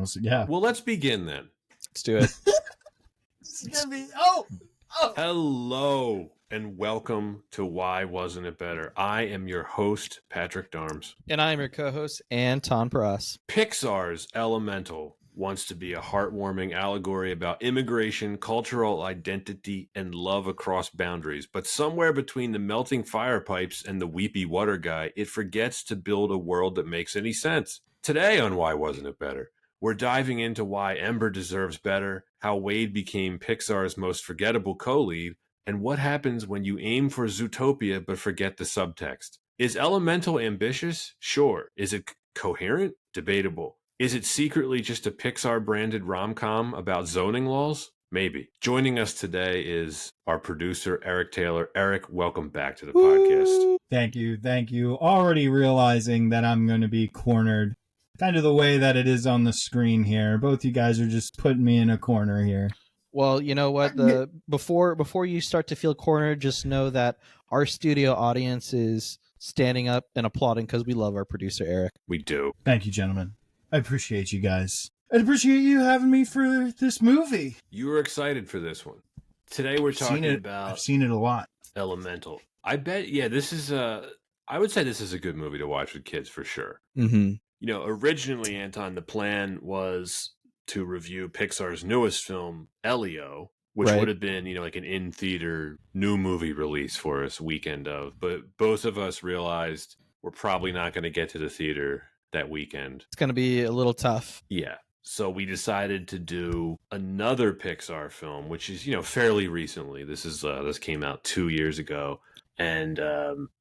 honestly. Yeah. Well, let's begin then. Let's do it. This is gonna be Hello and welcome to Why Wasn't It Better? I am your host, Patrick Darms. And I'm your co-host, Anton Paras. Pixar's Elemental wants to be a heartwarming allegory about immigration, cultural identity, and love across boundaries. But somewhere between the melting fire pipes and the weepy water guy, it forgets to build a world that makes any sense. Today on Why Wasn't It Better? We're diving into why Ember deserves better, how Wade became Pixar's most forgettable co-lead, and what happens when you aim for Zootopia but forget the subtext. Is Elemental ambitious? Sure. Is it coherent? Debatable. Is it secretly just a Pixar-branded rom-com about zoning laws? Maybe. Joining us today is our producer, Eric Taylor. Eric, welcome back to the podcast. Thank you. Already realizing that I'm going to be cornered, kind of the way that it is on the screen here. Both you guys are just putting me in a corner here. Well, you know what? Before you start to feel cornered, just know that our studio audience is standing up and applauding because we love our producer, Eric. We do. Thank you, gentlemen. I appreciate you guys. I appreciate you having me for this movie. You were excited for this one. Today we're talking about I've seen it a lot. Elemental. I bet, this is I would say this is a good movie to watch with kids for sure. Mm-hmm. You know, originally, Anton, the plan was to review Pixar's newest film, Elio, which would have been, like an in-theater new movie release for us weekend of. But both of us realized we're probably not going to get to the theater that weekend. It's going to be a little tough. Yeah. So we decided to do another Pixar film, which is, fairly recently. This came out 2 years ago. And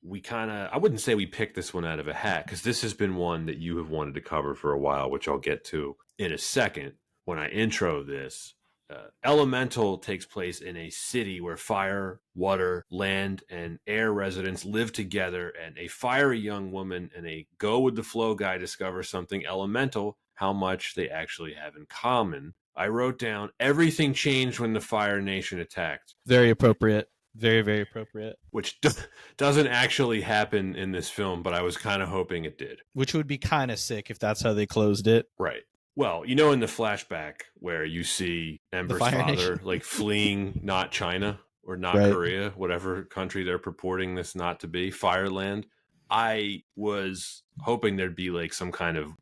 we I wouldn't say we picked this one out of a hat, because this has been one that you have wanted to cover for a while, which I'll get to in a second when I intro this. Elemental takes place in a city where fire, water, land, and air residents live together, and a fiery young woman and a go-with-the-flow guy discover something elemental, how much they actually have in common. I wrote down, everything changed when the Fire Nation attacked. Very appropriate. Very, very appropriate. Which doesn't actually happen in this film, but I was kind of hoping it did. Which would be kind of sick if that's how they closed it. Right. Well, in the flashback where you see Ember's father fleeing not China or not Korea, whatever country they're purporting this not to be, Fireland, I was hoping there'd be some kind of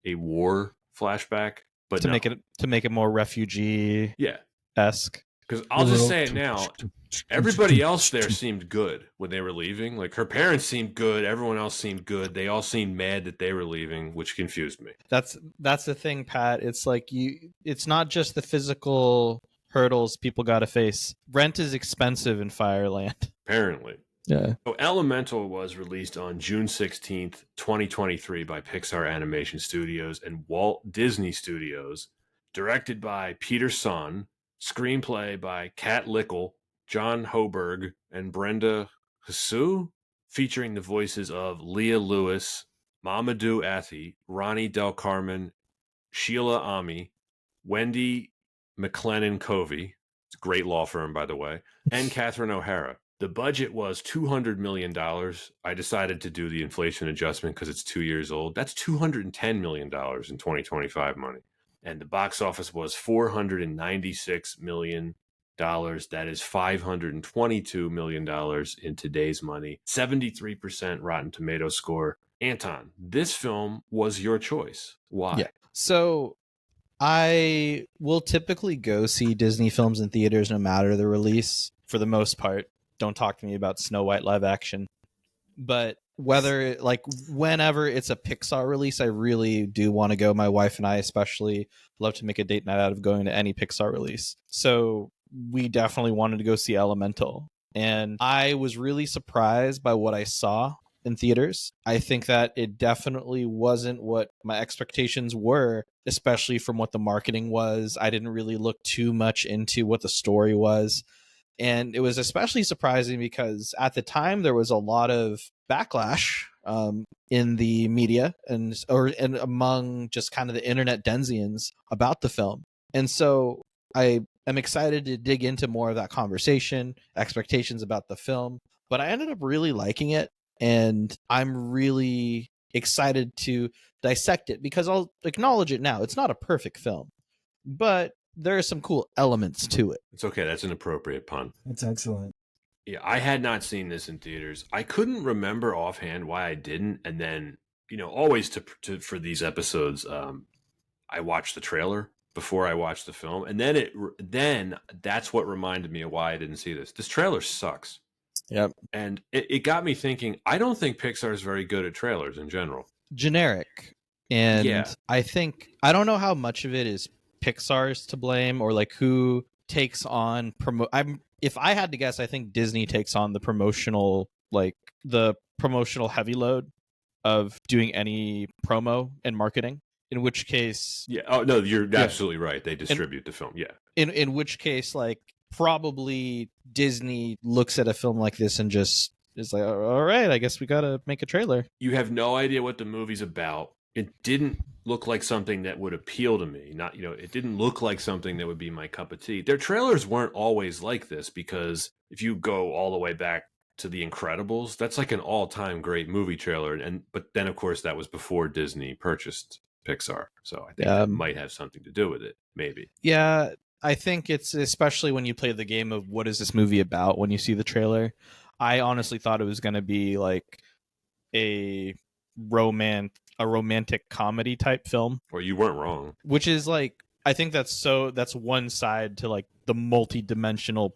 a war flashback, but to make it more refugee-esque. Because I'll just say it now, everybody else there seemed good when they were leaving. Her parents seemed good. Everyone else seemed good. They all seemed mad that they were leaving, which confused me. That's the thing, Pat. It's it's not just the physical hurdles people got to face. Rent is expensive in Fireland. Apparently. Yeah. So Elemental was released on June 16th, 2023 by Pixar Animation Studios and Walt Disney Studios, directed by Peter Sohn, screenplay by Kat Lickle, John Hoberg, and Brenda Hsu, featuring the voices of Leah Lewis, Mamadou Athie, Ronnie Del Carmen, Sheila Ami, Wendy McLennan Covey, it's a great law firm, by the way, and Catherine O'Hara. The budget was $200 million. I decided to do the inflation adjustment because it's 2 years old. That's $210 million in 2025 money. And the box office was $496 million. That is $522 million in today's money. 73% Rotten Tomatoes score. Anton, this film was your choice. Why? Yeah. So I will typically go see Disney films in theaters no matter the release, for the most part. Don't talk to me about Snow White live action. But whenever it's a Pixar release, I really do want to go. My wife and I especially love to make a date night out of going to any Pixar release. So we definitely wanted to go see Elemental. And I was really surprised by what I saw in theaters. I think that it definitely wasn't what my expectations were, especially from what the marketing was. I didn't really look too much into what the story was. And it was especially surprising because at the time there was a lot of backlash in the media and among just kind of the internet denzians about the film. And so I am excited to dig into more of that conversation, expectations about the film. But I ended up really liking it. And I'm really excited to dissect it, because I'll acknowledge it now. It's not a perfect film, but there are some cool elements to it. It's okay. That's an appropriate pun. That's excellent. Yeah, I had not seen this in theaters. I couldn't remember offhand why I didn't, and then always for these episodes, I watched the trailer before I watched the film, and then that's what reminded me of why I didn't see this. This trailer sucks. Yep. And it got me thinking. I don't think Pixar is very good at trailers in general. Generic, and Yeah. I don't know how much of it is Pixar's to blame, or like who takes on if I had to guess, I think Disney takes on the promotional heavy load of doing any promo and marketing. In which case, yeah. Oh no, you're absolutely right. They distribute the film. Yeah. In which case, like, probably Disney looks at a film like this and just is like, all right, I guess we gotta make a trailer. You have no idea what the movie's about. It didn't look like something that would appeal to me. Not, it didn't look like something that would be my cup of tea. Their trailers weren't always like this, because if you go all the way back to The Incredibles, that's like an all-time great movie trailer. But then, of course, that was before Disney purchased Pixar. So I think that might have something to do with it, maybe. Yeah, I think it's especially when you play the game of what is this movie about when you see the trailer. I honestly thought it was going to be like a romantic comedy type film. Well, you weren't wrong. Which is like, I think that's one side to like the multi-dimensional,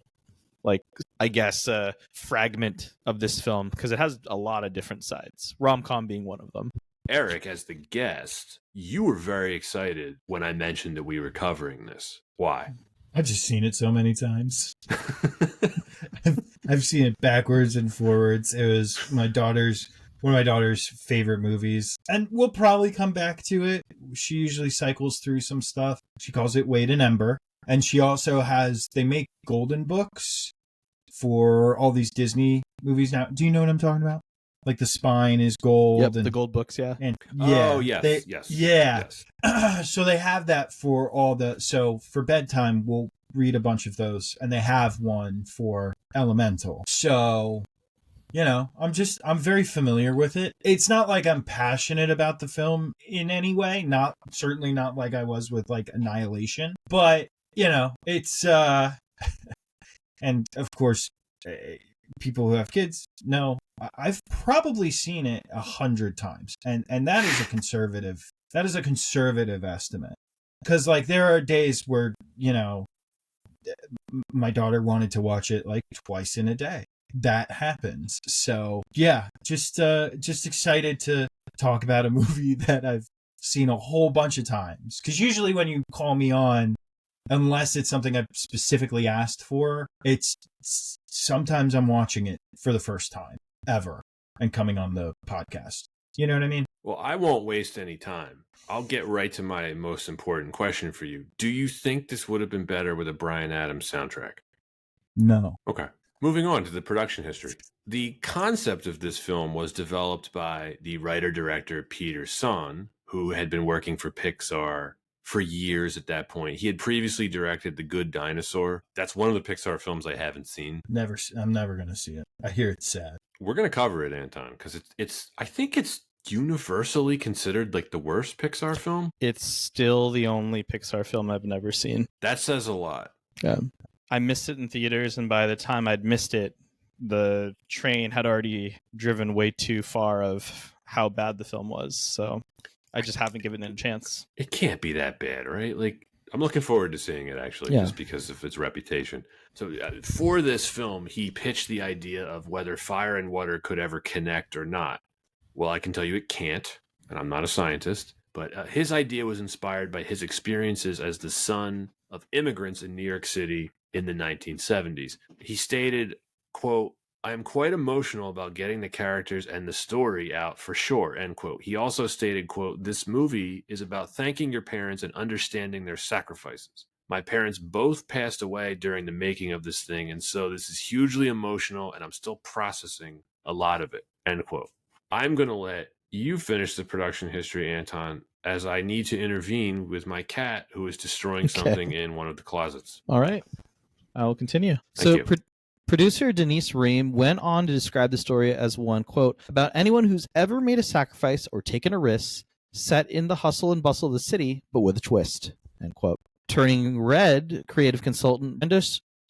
like, I guess, fragment of this film, because it has a lot of different sides, rom-com being one of them. Eric, as the guest, you were very excited when I mentioned that we were covering this. Why? I've just seen it so many times. I've seen it backwards and forwards. It was one of my daughter's favorite movies. And we'll probably come back to it. She usually cycles through some stuff. She calls it Wade and Ember. And she also they make golden books for all these Disney movies now. Do you know what I'm talking about? Like the spine is gold. Yep, and the gold books, yeah. And yeah. Oh, yes, yes. Yeah. Yes. So they have that for so for bedtime, we'll read a bunch of those. And they have one for Elemental. So, I'm very familiar with it. It's not like I'm passionate about the film in any way. Certainly not like I was with like Annihilation. But, it's, and of course, people who have kids know I've probably seen it 100 times, and that is a conservative estimate, because like there are days where my daughter wanted to watch it like twice in a day. That happens. So yeah, just excited to talk about a movie that I've seen a whole bunch of times, because usually when you call me on, unless it's something I've specifically asked for, it's sometimes I'm watching it for the first time ever and coming on the podcast. You know what I mean? Well, I won't waste any time. I'll get right to my most important question for you. Do you think this would have been better with a Bryan Adams soundtrack? No. Okay. Moving on to the production history. The concept of this film was developed by the writer-director Peter Sohn, who had been working for Pixar for years at that point. He had previously directed The Good Dinosaur. That's one of the Pixar films I haven't seen. I'm never going to see it. I hear it's sad. We're going to cover it, Anton, because I think it's universally considered like the worst Pixar film. It's still the only Pixar film I've never seen. That says a lot. Yeah. I missed it in theaters, and by the time I'd missed it, the train had already driven way too far of how bad the film was. So I just haven't given it a chance. It can't be that bad, right? Like, I'm looking forward to seeing it, actually, just because of its reputation. So for this film, he pitched the idea of whether fire and water could ever connect or not. Well, I can tell you it can't, and I'm not a scientist, but his idea was inspired by his experiences as the son of immigrants in New York City in the 1970s. He stated, quote, "I am quite emotional about getting the characters and the story out for sure," end quote. He also stated, quote, "This movie is about thanking your parents and understanding their sacrifices. My parents both passed away during the making of this thing, and so this is hugely emotional, and I'm still processing a lot of it," end quote. I'm going to let you finish the production history, Anton, as I need to intervene with my cat who is destroying something in one of the closets. All right. I will continue. Thank you. Producer Denise Ream went on to describe the story as one, quote, about anyone who's ever made a sacrifice or taken a risk, set in the hustle and bustle of the city, but with a twist, end quote. Turning Red creative consultant Brenda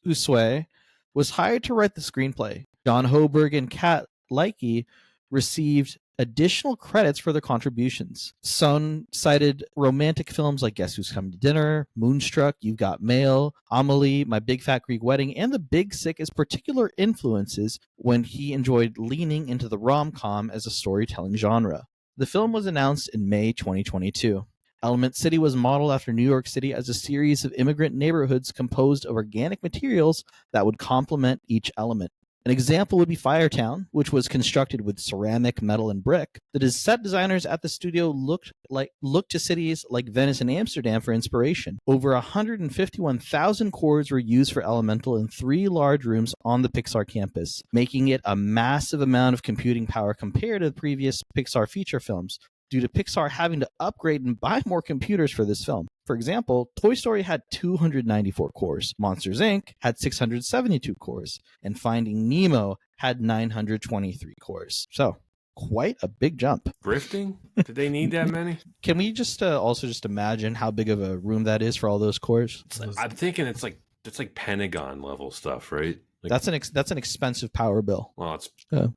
Uswe was hired to write the screenplay. John Hoberg and Kat Leike received additional credits for their contributions. Sun cited romantic films like Guess Who's Coming to Dinner, Moonstruck, You've Got Mail, Amelie, My Big Fat Greek Wedding, and The Big Sick as particular influences when he enjoyed leaning into the rom-com as a storytelling genre. The film was announced in May 2022. Element City was modeled after New York City as a series of immigrant neighborhoods composed of organic materials that would complement each element. An example would be Firetown, which was constructed with ceramic, metal, and brick. The set designers at the studio looked to cities like Venice and Amsterdam for inspiration. Over 151,000 cores were used for Elemental in 3 large rooms on the Pixar campus, making it a massive amount of computing power compared to the previous Pixar feature films, due to Pixar having to upgrade and buy more computers for this film. For example, Toy Story had 294 cores, Monsters, Inc. had 672 cores, and Finding Nemo had 923 cores. So, quite a big jump. Grifting? Did they need that many? Can we just also just imagine how big of a room that is for all those cores? I'm thinking it's like Pentagon level stuff, right? Like, that's an expensive power bill. Well, it's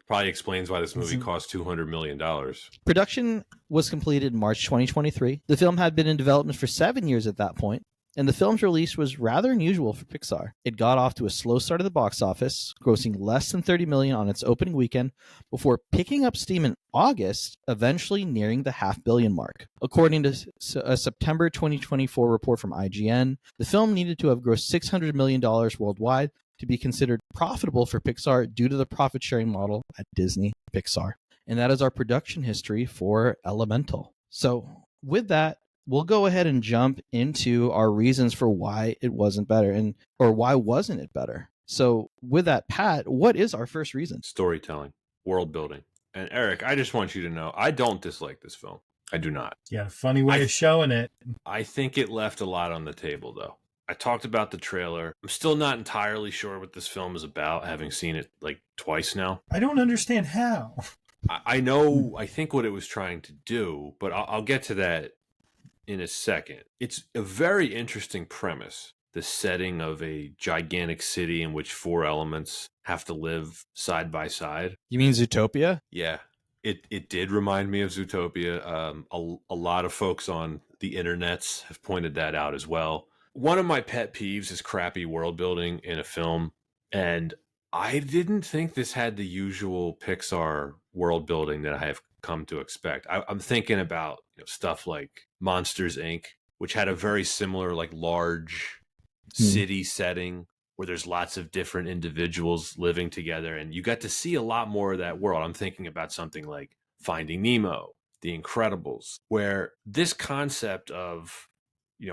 probably explains why this movie cost $200 million. Production was completed in March 2023. The film had been in development for 7 years at that point, and the film's release was rather unusual for Pixar. It got off to a slow start at the box office, grossing less than $30 million on its opening weekend, before picking up steam in August, eventually nearing the $500 million mark. According to a September 2024 report from IGN, the film needed to have grossed $600 million worldwide to be considered profitable for Pixar due to the profit-sharing model at Disney Pixar. And that is our production history for Elemental. So with that, we'll go ahead and jump into our reasons for why it wasn't better, or why wasn't it better. So with that, Pat, what is our first reason? Storytelling, world building. And Eric, I just want you to know, I don't dislike this film. I do not. Yeah, funny way of showing it. I think it left a lot on the table, though. I talked about the trailer. I'm still not entirely sure what this film is about, having seen it like twice now. I don't understand how. I know, I think what it was trying to do, but I'll get to that in a second. It's a very interesting premise. The setting of a gigantic city in which 4 elements have to live side by side. You mean Zootopia? Yeah, it did remind me of Zootopia. A lot of folks on the internets have pointed that out as well. One of my pet peeves is crappy world building in a film, and I didn't think this had the usual Pixar world building that I have come to expect. I'm thinking about stuff like Monsters, Inc., which had a very similar, like, large city setting where there's lots of different individuals living together, and you got to see a lot more of that world. I'm thinking about something like Finding Nemo, The Incredibles, where this concept of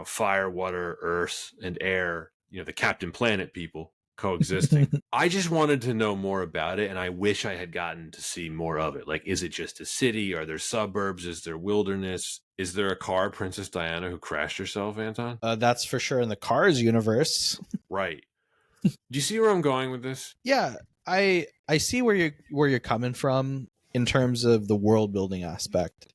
fire, water, earth, and air, the Captain Planet people coexisting. I just wanted to know more about it, and I wish I had gotten to see more of it. Like, is it just a city? Are there suburbs? Is there wilderness? Is there a car, Princess Diana, who crashed herself, Anton? That's for sure in the Cars universe. Right. Do you see where I'm going with this? Yeah, I see where you're coming from in terms of the world building aspect.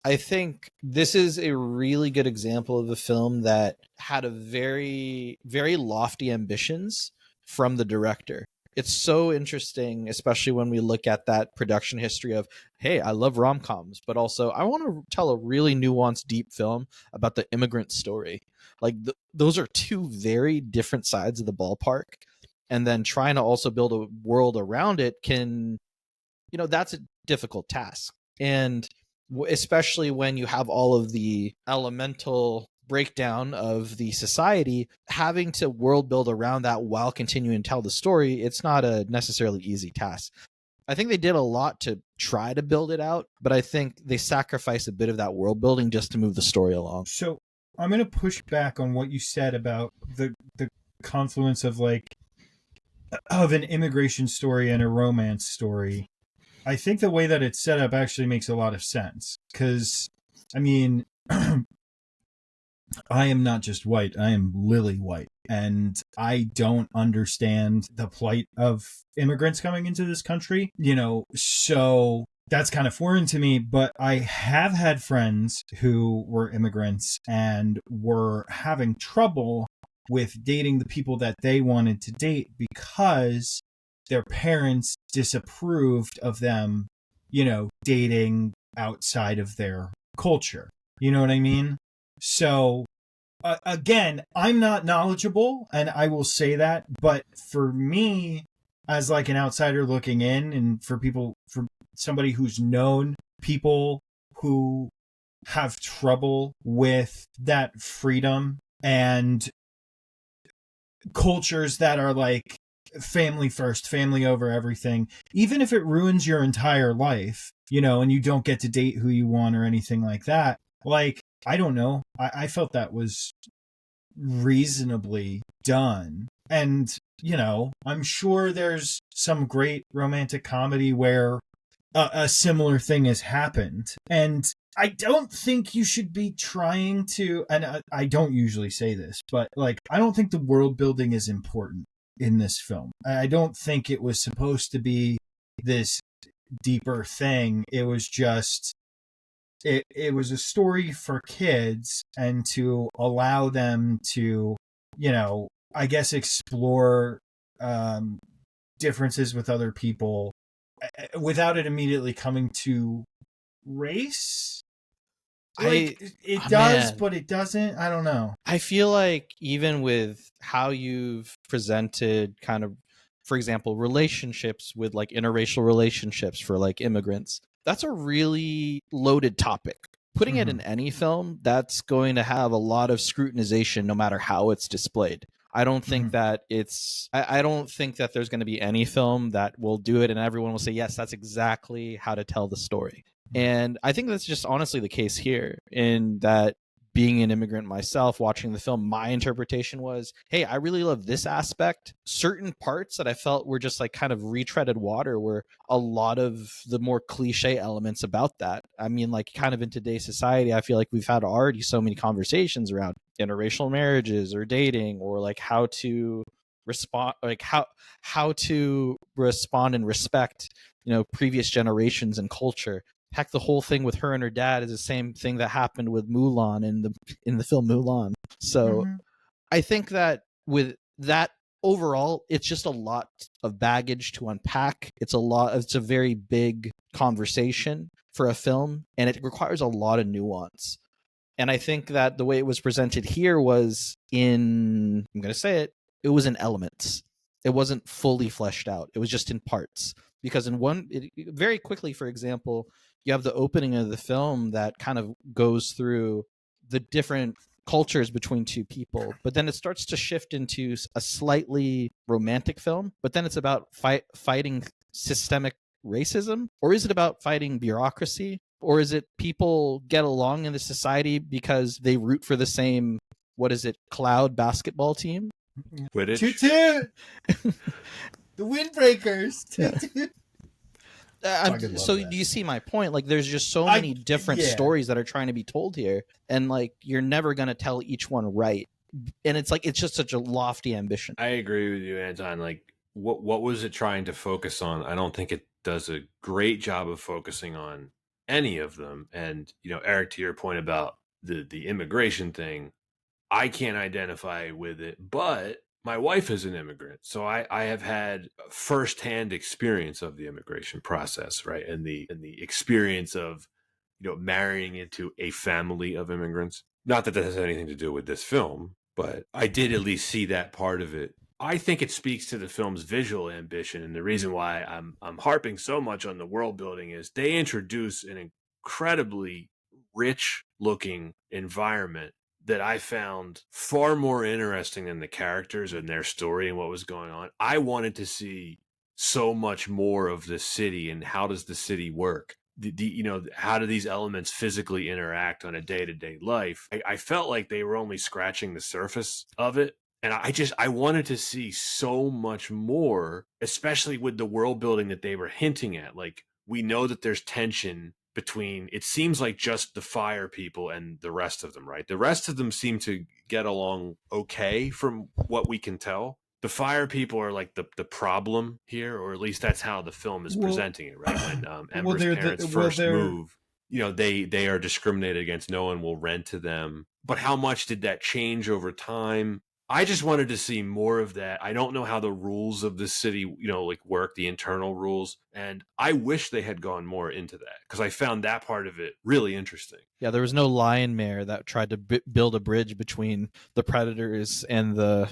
I think this is a really good example of a film that had a very, very lofty ambitions from the director. It's so interesting, especially when we look at that production history of, hey, I love rom-coms, but also I want to tell a really nuanced, deep film about the immigrant story. Like, those are 2 very different sides of the ballpark. And then trying to also build a world around it that's a difficult task. And especially when you have all of the elemental breakdown of the society, having to world build around that while continuing to tell the story, it's not a necessarily easy task. I think they did a lot to try to build it out, but I think they sacrificed a bit of that world building just to move the story along. So I'm going to push back on what you said about the confluence of an immigration story and a romance story. I think the way that it's set up actually makes a lot of sense, because, I mean, I am not just white, I am lily white. and I don't understand the plight of immigrants coming into this country, so that's kind of foreign to me. But I have had friends who were immigrants and were having trouble with dating the people that they wanted to date because their parents disapproved of them, dating outside of their culture. You know what I mean? So, again, I'm not knowledgeable, and I will say that. But for me, as like an outsider looking in, and for somebody who's known people who have trouble with that freedom and cultures that are like family first, family over everything, even if it ruins your entire life, and you don't get to date who you want or anything like that. Like, I don't know. I felt that was reasonably done. And, I'm sure there's some great romantic comedy where a similar thing has happened. And I don't think you should be trying to, and I don't usually say this, but like, I don't think the world building is important in this film. I don't think it was supposed to be this deeper thing. It was just, it was a story for kids, and to allow them to, I guess, explore differences with other people without it immediately coming to race. Like, it does, but it doesn't. I don't know. I feel like even with how you've presented kind of, for example, relationships with like interracial relationships for like immigrants, that's a really loaded topic. Putting it in any film, that's going to have a lot of scrutinization no matter how it's displayed. I don't think that I don't think that there's going to be any film that will do it and everyone will say, yes, that's exactly how to tell the story. And I think that's just honestly the case here, in that being an immigrant myself, watching the film, my interpretation was, hey, I really love this aspect. Certain parts that I felt were just like kind of retreaded water were a lot of the more cliche elements about that. I mean, like, kind of in today's society, I feel like we've had already so many conversations around interracial marriages or dating, or like how to respond, like how to respond and respect, previous generations and culture. Heck, the whole thing with her and her dad is the same thing that happened with Mulan in the film Mulan. So I think that with that, overall, it's just a lot of baggage to unpack. It's a very big conversation for a film, and it requires a lot of nuance. And I think that the way it was presented here was I'm going to say it was in elements. It wasn't fully fleshed out. It was just in parts. Because very quickly, for example, you have the opening of the film that kind of goes through the different cultures between two people, but then it starts to shift into a slightly romantic film, but then it's about fighting systemic racism, or is it about fighting bureaucracy, or is it people get along in the society because they root for the same, what is it, cloud basketball team? Quidditch. Toot toot! The windbreakers. So do you see my point? Like, there's just so many different stories that are trying to be told here, and like, you're never going to tell each one right. And it's like, it's just such a lofty ambition. I agree with you, Anton. Like, what was it trying to focus on? I don't think it does a great job of focusing on any of them. And, Eric, to your point about the immigration thing, I can't identify with it, but my wife is an immigrant, so I have had firsthand experience of the immigration process, right? And the experience of, marrying into a family of immigrants. Not that has anything to do with this film, but I did at least see that part of it. I think it speaks to the film's visual ambition, and the reason why I'm harping so much on the world building is they introduce an incredibly rich looking environment that I found far more interesting than the characters and their story and what was going on. I wanted to see so much more of the city and how does the city work? How do these elements physically interact on a day-to-day life? I felt like they were only scratching the surface of it. And I wanted to see so much more, especially with the world building that they were hinting at. Like, we know that there's tension between, it seems like just the fire people and the rest of them, right? The rest of them seem to get along okay from what we can tell. The fire people are like the problem here, or at least that's how the film is presenting it, right? When Ember's parents first move, they are discriminated against. No one will rent to them. But how much did that change over time? I just wanted to see more of that. I don't know how the rules of the city, work, the internal rules. And I wish they had gone more into that, because I found that part of it really interesting. Yeah, there was no lion mayor that tried to build a bridge between the predators and the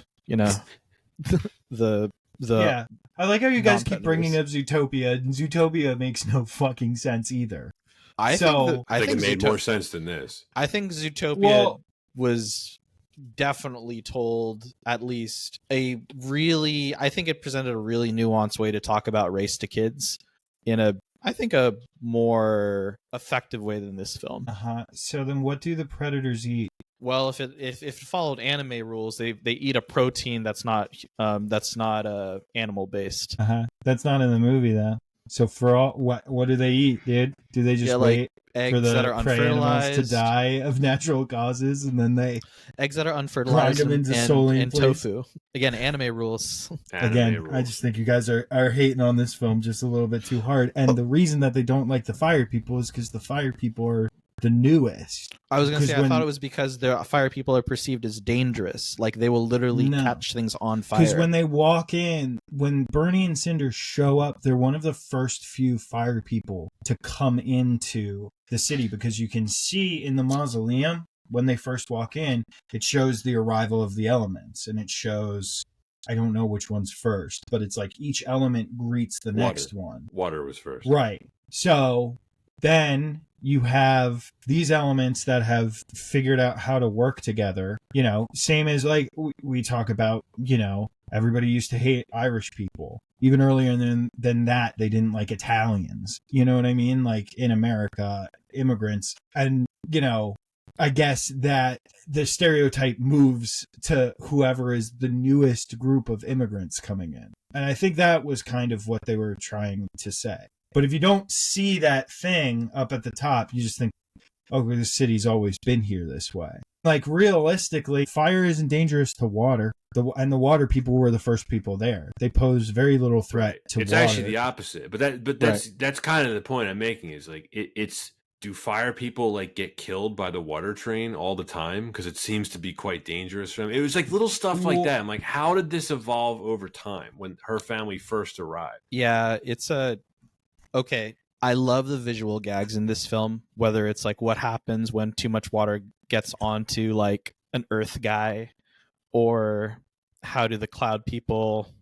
yeah. I like how you guys keep bringing up Zootopia, and Zootopia makes no fucking sense either. I think it made more sense than this. I think Zootopia was definitely told at least I think it presented a really nuanced way to talk about race to kids in a more effective way than this film. So then what do the predators eat? Well, if it followed anime rules, they eat a protein that's not animal based. That's not in the movie though. So for all what do they eat, dude? Do they just wait for the that are prey animals to die of natural causes, and then they eggs that are unfertilized and tofu? Again, anime rules. I just think you guys are hating on this film just a little bit too hard. And the reason that they don't like the fire people is because the fire people are the newest. I was going to say, I thought it was because the fire people are perceived as dangerous. Like they will literally catch things on fire. Because when they walk in, when Bernie and Cinder show up, they're one of the first few fire people to come into the city, because you can see in the mausoleum, when they first walk in, it shows the arrival of the elements, and it shows, I don't know which one's first, but it's like each element greets the next one. Water was first. Right. So then you have these elements that have figured out how to work together, same as like we talk about, everybody used to hate Irish people. Even earlier than that, they didn't like Italians. You know what I mean? Like in America, immigrants. And, I guess that the stereotype moves to whoever is the newest group of immigrants coming in. And I think that was kind of what they were trying to say. But if you don't see that thing up at the top, you just think, oh, the city's always been here this way. Like, realistically, fire isn't dangerous to water. And the water people were the first people there. They pose very little threat to water. It's actually the opposite. But that's kind of the point I'm making, is like, do fire people like get killed by the water train all the time? Because it seems to be quite dangerous for them. It was like little stuff like that. I'm like, how did this evolve over time when her family first arrived? Yeah, okay, I love the visual gags in this film, whether it's like what happens when too much water gets onto like an earth guy, or how do the cloud people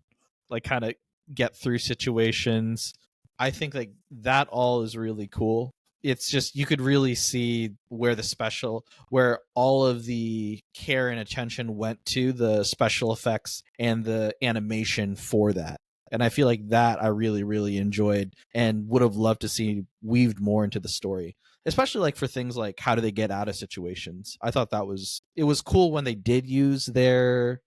like kind of get through situations. I think like that all is really cool. It's just, you could really see where all of the care and attention went to the special effects and the animation for that. And I feel like that I really, really enjoyed and would have loved to see weaved more into the story, especially like for things like how do they get out of situations. I thought it was cool when they did use their,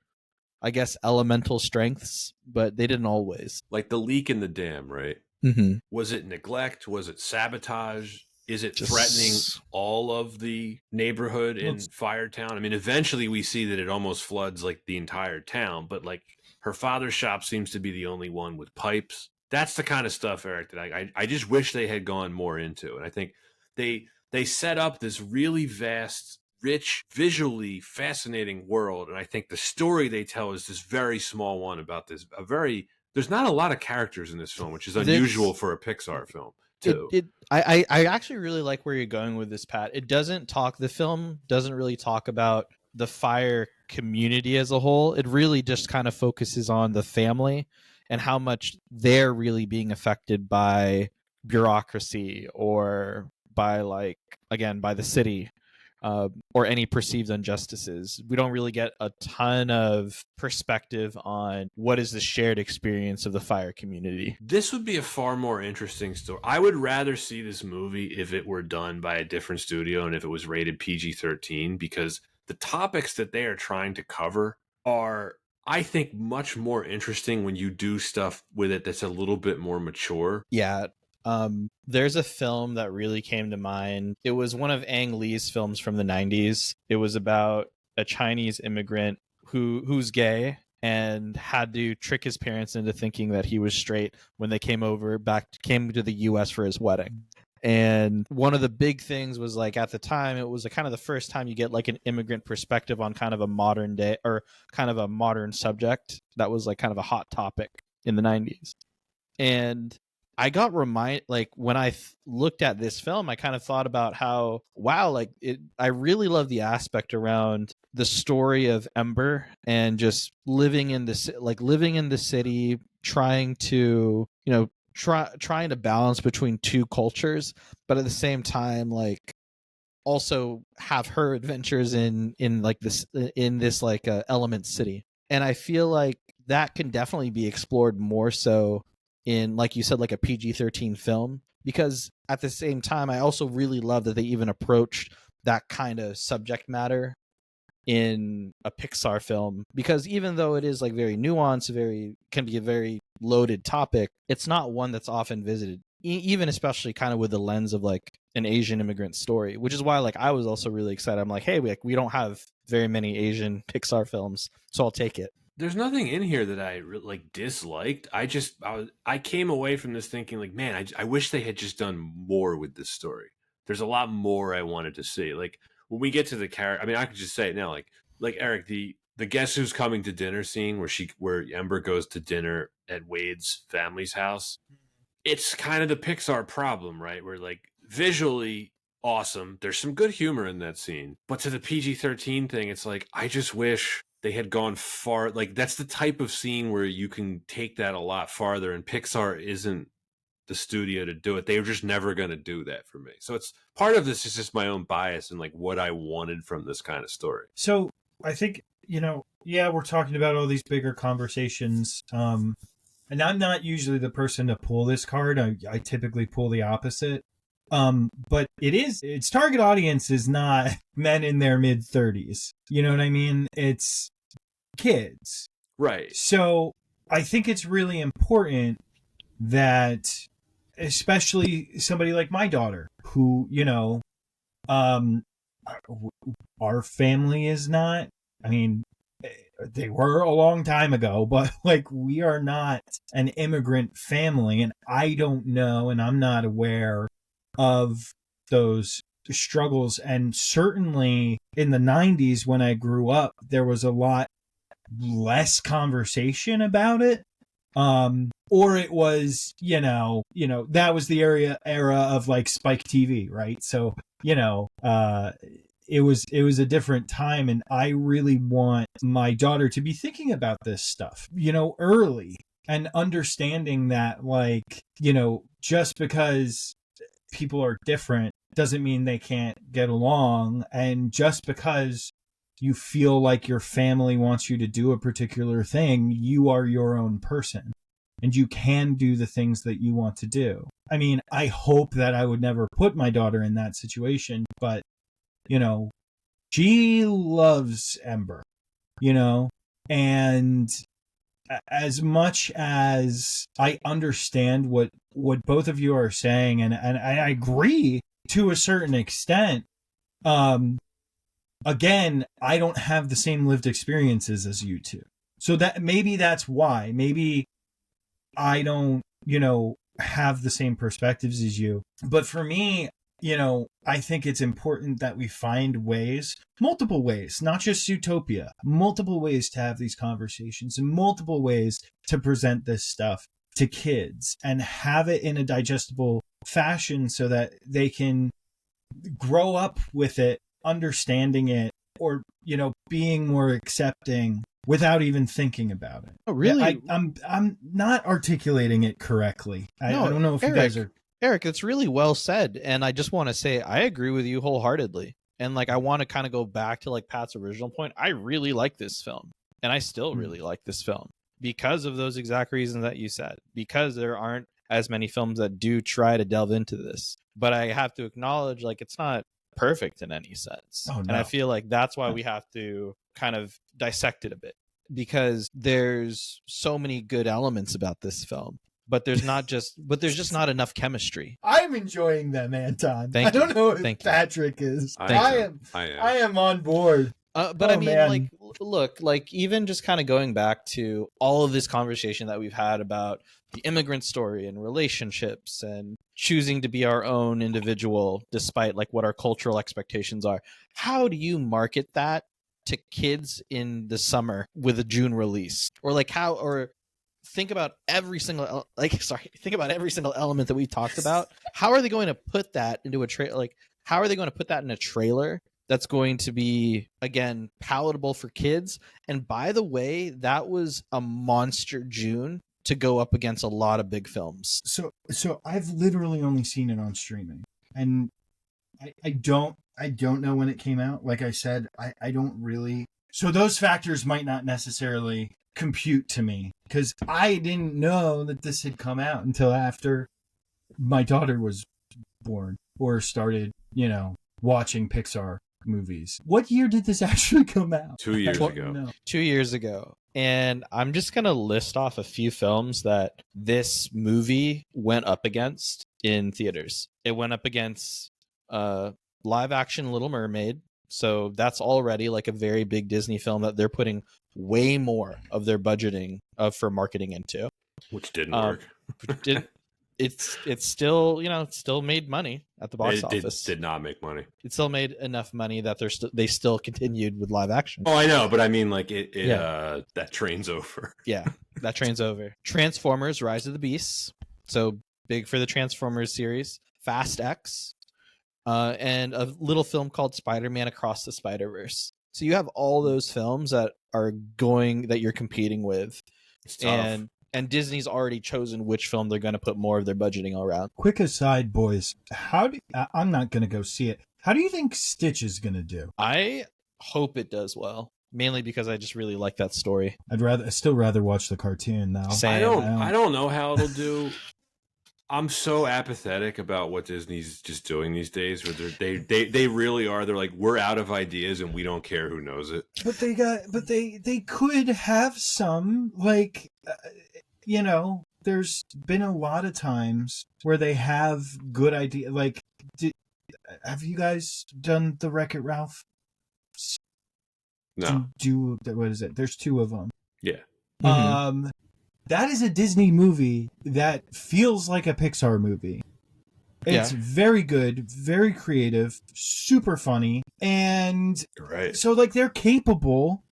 I guess, elemental strengths, but they didn't always. Like the leak in the dam, right? Mm-hmm. Was it neglect? Was it sabotage? Is it threatening all of the neighborhood in Firetown? I mean, eventually we see that it almost floods like the entire town, but like her father's shop seems to be the only one with pipes. That's the kind of stuff, Eric, that I just wish they had gone more into. And I think they set up this really vast, rich, visually fascinating world. And I think the story they tell is this very small one about this, there's not a lot of characters in this film, which is unusual for a Pixar film. I actually really like where you're going with this, Pat. The film doesn't really talk about the fire community as a whole. It really just kind of focuses on the family and how much they're really being affected by bureaucracy or by by the city. Or any perceived injustices. We don't really get a ton of perspective on what is the shared experience of the fire community. This would be a far more interesting story. I would rather see this movie if it were done by a different studio and if it was rated PG-13, because the topics that they are trying to cover are, I think, much more interesting when you do stuff with it that's a little bit more mature. Yeah. There's a film that really came to mind. It was one of Ang Lee's films from the 90s. It was about a Chinese immigrant who's gay and had to trick his parents into thinking that he was straight when they came to the US for his wedding. And one of the big things was like at the time, it was kind of the first time you get like an immigrant perspective on kind of a modern day or kind of a modern subject that was like kind of a hot topic in the 90s. And I got like when I looked at this film, I kind of thought about how, wow, like I really love the aspect around the story of Ember and just living in the city, trying to, trying to balance between two cultures, but at the same time, like also have her adventures in this element city. And I feel like that can definitely be explored more so in, like you said, like a PG-13 film, because at the same time, I also really love that they even approached that kind of subject matter in a Pixar film, because even though it is like very nuanced, can be a very loaded topic, it's not one that's often visited, even especially kind of with the lens of like an Asian immigrant story, which is why like I was also really excited. I'm like, hey, we don't have very many Asian Pixar films, so I'll take it. There's nothing in here that I disliked. I came away from this thinking like, man, I wish they had just done more with this story. There's a lot more I wanted to see. Like when we get to the character, I mean, I could just say it now. Like Eric, the guess who's coming to dinner scene where Ember goes to dinner at Wade's family's house. It's kind of the Pixar problem, right? Where like visually awesome, there's some good humor in that scene, but to the PG-13 thing, it's like I just wish they had gone far. Like that's the type of scene where you can take that a lot farther, and Pixar isn't the studio to do it. They were just never going to do that for me. So it's part of this is just my own bias and like what I wanted from this kind of story. So I think, we're talking about all these bigger conversations. And I'm not usually the person to pull this card. I typically pull the opposite. But its target audience is not men in their mid 30s. You know what I mean? It's kids. Right. So I think it's really important that, especially somebody like my daughter, who, our family is not, I mean, they were a long time ago, but like we are not an immigrant family, and I don't know, and I'm not aware of those struggles. And certainly in the 90s when I grew up, there was a lot less conversation about it. Or it was, that was the era of like Spike TV, right? So, it was a different time, and I really want my daughter to be thinking about this stuff, early, and understanding that, like, just because people are different doesn't mean they can't get along, and just because you feel like your family wants you to do a particular thing, you are your own person, and you can do the things that you want to do. I mean, I hope that I would never put my daughter in that situation, but she loves Ember, and as much as I understand what both of you are saying, and I agree to a certain extent, again, I don't have the same lived experiences as you two. So that's why. Maybe I don't, have the same perspectives as you. But for me, I think it's important that we find multiple ways, not just Zootopia, multiple ways to have these conversations and multiple ways to present this stuff to kids and have it in a digestible fashion so that they can grow up with it, understanding it, or, being more accepting without even thinking about it. Oh, really? I'm not articulating it correctly. I don't know if you guys are. Eric, it's really well said. And I just want to say, I agree with you wholeheartedly. And like, I want to kind of go back to like Pat's original point. I really like this film, and I still really like this film because of those exact reasons that you said, because there aren't as many films that do try to delve into this. But I have to acknowledge, like, it's not perfect in any sense. Oh, no. And I feel like that's why we have to kind of dissect it a bit, because there's so many good elements about this film. but there's just not enough chemistry. I'm enjoying them, Anton. Thank I don't you. know if Thank you. Patrick is. I I am on board. But Oh, I mean, man. like, look, like even just kind of going back to all of this conversation that we've had about the immigrant story and relationships and choosing to be our own individual despite like what our cultural expectations are. How do you market that to kids in the summer with a June release? Or like how, or think about every single think about every single element that we talked about. How are they going to put that into a trailer? Like, how are they going to put that in a trailer that's going to be, again, palatable for kids? And by the way, that was a monster June to go up against a lot of big films. So I've literally only seen it on streaming, and I don't know when it came out. Like I said, I don't really. So those factors might not necessarily compute to me because I didn't know that this had come out until after my daughter was born or started, watching Pixar movies. What year did this actually come out? 2 years I don't ago. know. 2 years ago. And I'm just going to list off a few films that this movie went up against in theaters. It went up against live action Little Mermaid. So that's already like a very big Disney film that they're putting way more of their budgeting for marketing into. Which didn't work. It's still, it still made money at the box office. Did not make money. It still made enough money that they still continued with live action. Oh, I know, but I mean, like that train's over. Yeah, that train's over. Transformers: Rise of the Beasts. So big for the Transformers series. Fast X, and a little film called Spider-Man Across the Spider-Verse. So you have all those films that you're competing with, It's tough. and Disney's already chosen which film they're going to put more of their budgeting around. Quick aside, boys. I'm not going to go see it. How do you think Stitch is going to do? I hope it does well, mainly because I just really like that story. I'd still rather watch the cartoon now. Same. I don't know how it'll do. I'm so apathetic about what Disney's just doing these days. Where they really are. They're like, we're out of ideas and we don't care who knows it. But they could have some, like, there's been a lot of times where they have good idea. Like, have you guys done the Wreck-It Ralph? No. What is it? There's 2 of them. Yeah. Mm-hmm. That is a Disney movie that feels like a Pixar movie. It's very good, very creative, super funny, and Right. so like they're capable.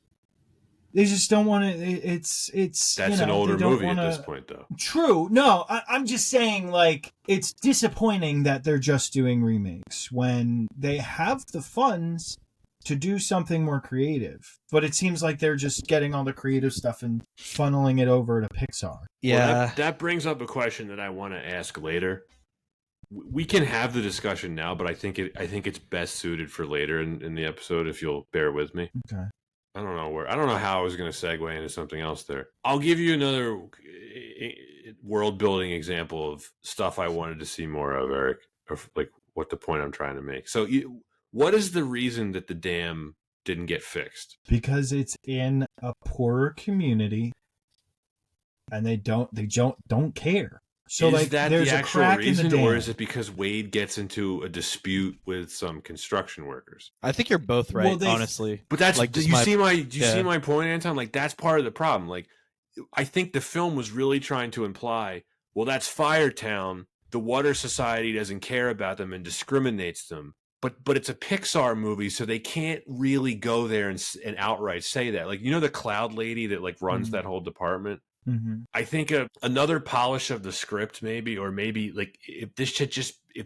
They just don't want to. It's That's an older movie at this point, though. True. No, I'm just saying, like, it's disappointing that they're just doing remakes when they have the funds to do something more creative. But it seems like they're just getting all the creative stuff and funneling it over to Pixar. Yeah. Well, that brings up a question that I want to ask later. We can have the discussion now, but I think it's best suited for later in the episode, if you'll bear with me. Okay. I don't know how I was going to segue into something else there. I'll give you another world building example of stuff I wanted to see more of, Eric, or like what the point I'm trying to make. So what is the reason that the dam didn't get fixed? Because it's in a poorer community, and they don't care. So, is like, that there's the a actual crack reason, in the dam. or is it because Wade gets into a dispute with some construction workers? I think you're both right, Well, honestly. But that's Like, do just you my- see my point, Anton? Like, that's part of the problem. Like, I think the film was really trying to imply, well, that's Firetown. The Water Society doesn't care about them and discriminates them. But it's a Pixar movie, so they can't really go there and outright say that. Like, the cloud lady that like runs that whole department. Mm-hmm. I think another polish of the script, maybe, or maybe like if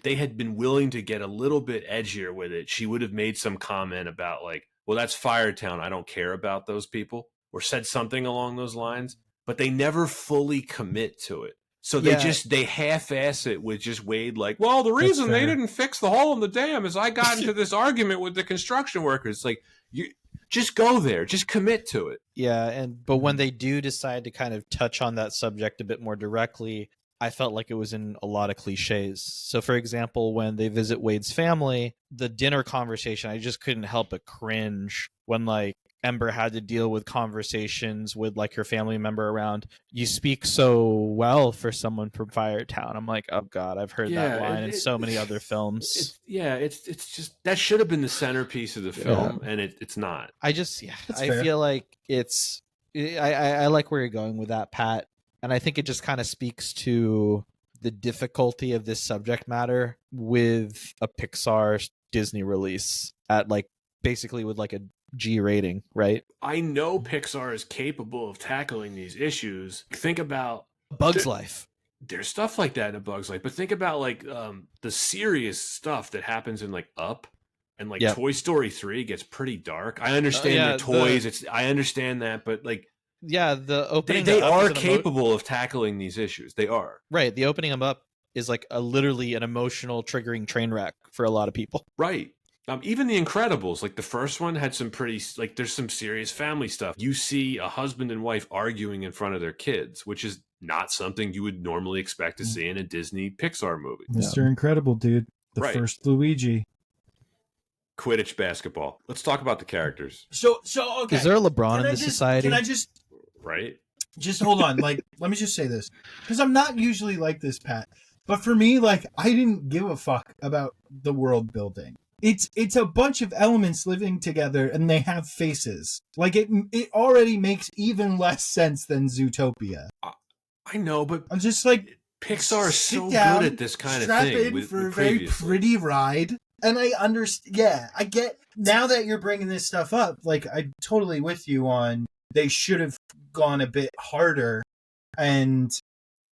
they had been willing to get a little bit edgier with it, she would have made some comment about like, well, that's Firetown. I don't care about those people, or said something along those lines. But they never fully commit to it. So they half-ass it with just Wade like, well, the reason they didn't fix the hole in the dam is I got into this argument with the construction workers. It's like, you just go there, just commit to it. Yeah, but when they do decide to kind of touch on that subject a bit more directly, I felt like it was in a lot of cliches. So, for example, when they visit Wade's family, the dinner conversation, I just couldn't help but cringe when, like, Ember had to deal with conversations with like her family member around. You speak so well for someone from Firetown. I'm like, oh god, I've heard that line in so many other films. It's just that should have been the centerpiece of the film, and it's not. I fair. feel like I like where you're going with that, Pat, and I think it just kind of speaks to the difficulty of this subject matter with a Pixar Disney release at like basically with like a G rating, right? I know Pixar is capable of tackling these issues. Think about Bug's Life. There's stuff like that in A Bug's Life, but think about like the serious stuff that happens in like Up and like Toy Story 3 gets pretty dark. I understand they're toys. I understand that, but like the opening they are capable of tackling these issues. They are. Right. The opening them up is like literally an emotional triggering train wreck for a lot of people. Right. Even The Incredibles, like the first one had some pretty, like there's some serious family stuff. You see a husband and wife arguing in front of their kids, which is not something you would normally expect to see in a Disney Pixar movie. Mr. Incredible, dude. The first Luigi. Quidditch basketball. Let's talk about the characters. So okay. Is there a LeBron in this society? Can I just... Right? Just hold on. Like, let me just say this. Because I'm not usually like this, Pat. But for me, like, I didn't give a fuck about the world building. It's a bunch of elements living together, and they have faces. Like, it already makes even less sense than Zootopia. I know, but I'm just like, Pixar is so down, good at this kind of strap thing. in for a very pretty ride. And I understand. Yeah, I get. Now that you're bringing this stuff up, like, I'm totally with you on they should have gone a bit harder. And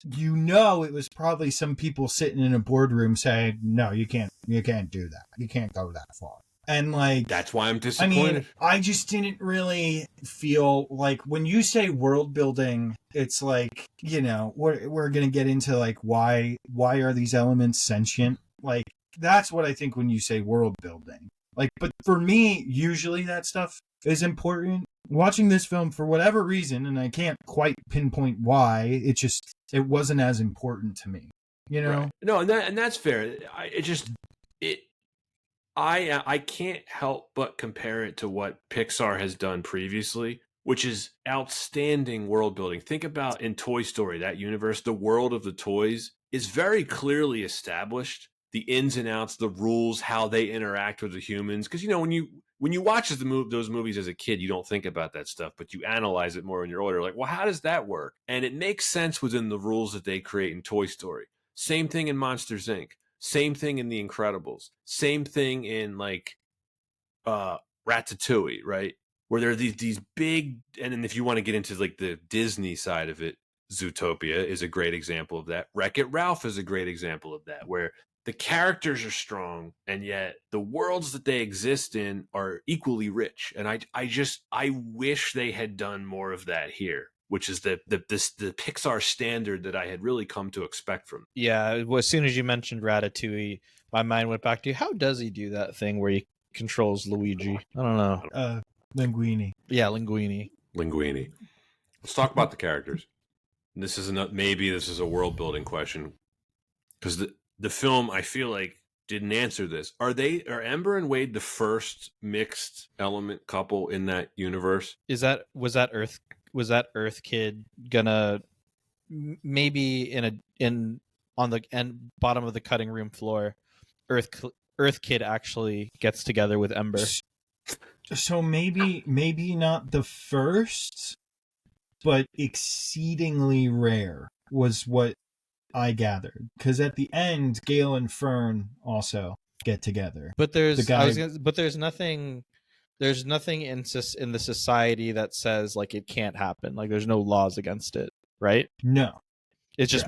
it was probably some people sitting in a boardroom saying, no, you can't do that. You can't go that far. And like, that's why I'm disappointed. I mean, I just didn't really feel like when you say world building, it's like, we're going to get into like, why are these elements sentient? Like, that's what I think when you say world building. Like, but for me, usually that stuff is important. Watching this film, for whatever reason, and I can't quite pinpoint why, it wasn't as important to me, Right. No, and that's fair. I can't help but compare it to what Pixar has done previously, which is outstanding world building. Think about in Toy Story, that universe, the world of the toys is very clearly established. The ins and outs, the rules, how they interact with the humans. Because when you watch those movies as a kid, you don't think about that stuff, but you analyze it more when you're older. Like, well, how does that work? And it makes sense within the rules that they create in Toy Story. Same thing in Monsters, Inc. Same thing in The Incredibles. Same thing in like Ratatouille, right? Where there are these big, and then if you want to get into like the Disney side of it, Zootopia is a great example of that. Wreck-It Ralph is a great example of that, where the characters are strong, and yet the worlds that they exist in are equally rich. And I wish they had done more of that here, which is the Pixar standard that I had really come to expect from them. Yeah, well, as soon as you mentioned Ratatouille, my mind went back to how does he do that thing where he controls Luigi? I don't know. Linguini. Yeah, Linguini. Let's talk about the characters. Maybe this is a world building question, because the film, I feel like, didn't answer this. Are Ember and Wade the first mixed element couple in that universe? Was that Earth Kid gonna maybe on the end bottom of the cutting room floor, Earth Kid actually gets together with Ember? So maybe not the first, but exceedingly rare was what I gathered, because at the end, Gale and Fern also get together. But there's nothing. There's nothing in the society that says like it can't happen. Like there's no laws against it, right? No, it's just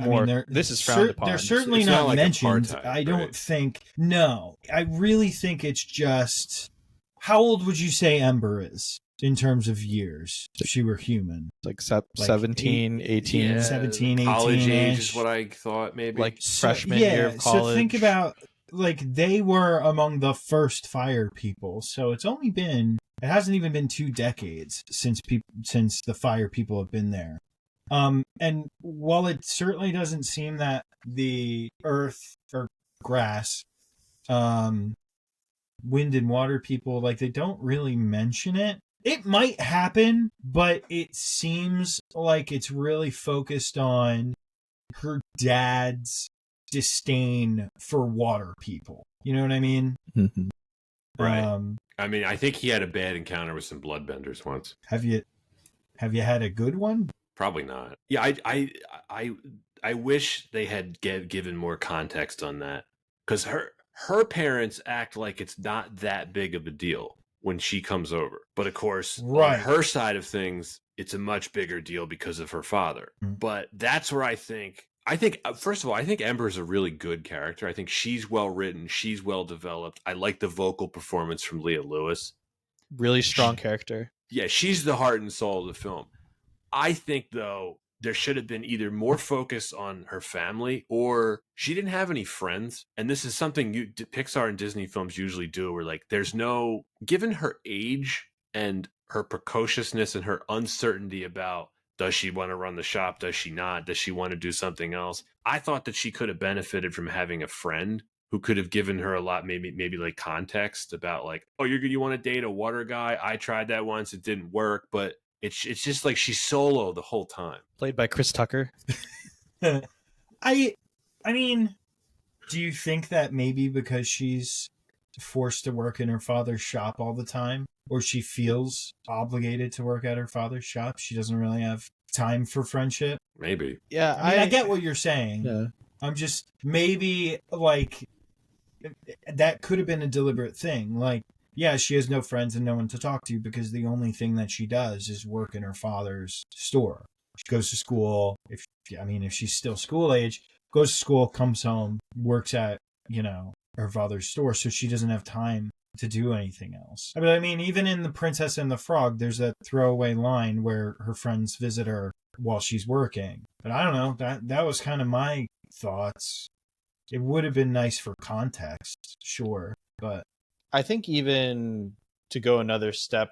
this is frowned upon. They're certainly not like mentioned. I don't think. No, I really think it's just. How old would you say Ember is in terms of years if she were human? Like 17, 18. Yeah, 17, 18. College age is what I thought, maybe. Like freshman year of college. So think about, like, they were among the first fire people. So it hasn't even been 2 decades since the fire people have been there. And while it certainly doesn't seem that the earth or grass, wind and water people, like, they don't really mention it, It might happen, but it seems like it's really focused on her dad's disdain for water people. You know what I mean? Mm-hmm. Right. I mean, I think he had a bad encounter with some bloodbenders once. Have you had a good one? Probably not. Yeah, I wish they had given more context on that, because her parents act like it's not that big of a deal when she comes over, but of course, on her side of things, it's a much bigger deal because of her father. But that's where I think first of all, I think Ember is a really good character. I think she's well written, she's well developed. I like the vocal performance from Leah Lewis. Really strong character. Yeah, she's the heart and soul of the film. I think, though, there should have been either more focus on her family, or she didn't have any friends. And this is something Pixar and Disney films usually do, where like there's no, given her age and her precociousness and her uncertainty about, does she want to run the shop? Does she not? Does she want to do something else? I thought that she could have benefited from having a friend who could have given her a lot, maybe like context about like, oh, you want to date a water guy? I tried that once. It didn't work, but it's just like she's solo the whole time. Played by Chris Tucker. I mean, do you think that maybe because she's forced to work in her father's shop all the time, or she feels obligated to work at her father's shop, she doesn't really have time for friendship? Maybe. Yeah, I mean, I get what you're saying. Yeah. I'm just, maybe, like, that could have been a deliberate thing. Like, yeah, she has no friends and no one to talk to because the only thing that she does is work in her father's store. She goes to school. If she's still school age, goes to school, comes home, works at, her father's store, so she doesn't have time to do anything else. I mean, even in The Princess and the Frog, there's that throwaway line where her friends visit her while she's working. But I don't know, that was kind of my thoughts. It would have been nice for context, sure, but I think even to go another step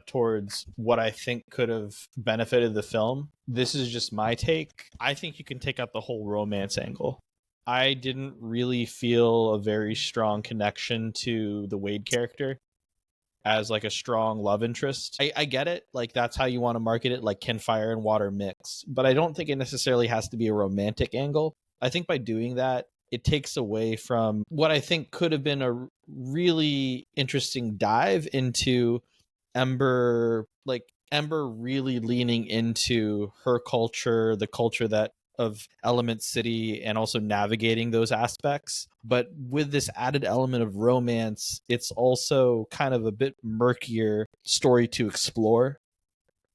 towards what I think could have benefited the film, this is just my take. I think you can take out the whole romance angle. I didn't really feel a very strong connection to the Wade character as like a strong love interest. I get it, like that's how you want to market it, like can fire and water mix, but I don't think it necessarily has to be a romantic angle. I think by doing that, it takes away from what I think could have been a really interesting dive into Ember really leaning into her culture, the culture that of Element City, and also navigating those aspects. But with this added element of romance, it's also kind of a bit murkier story to explore.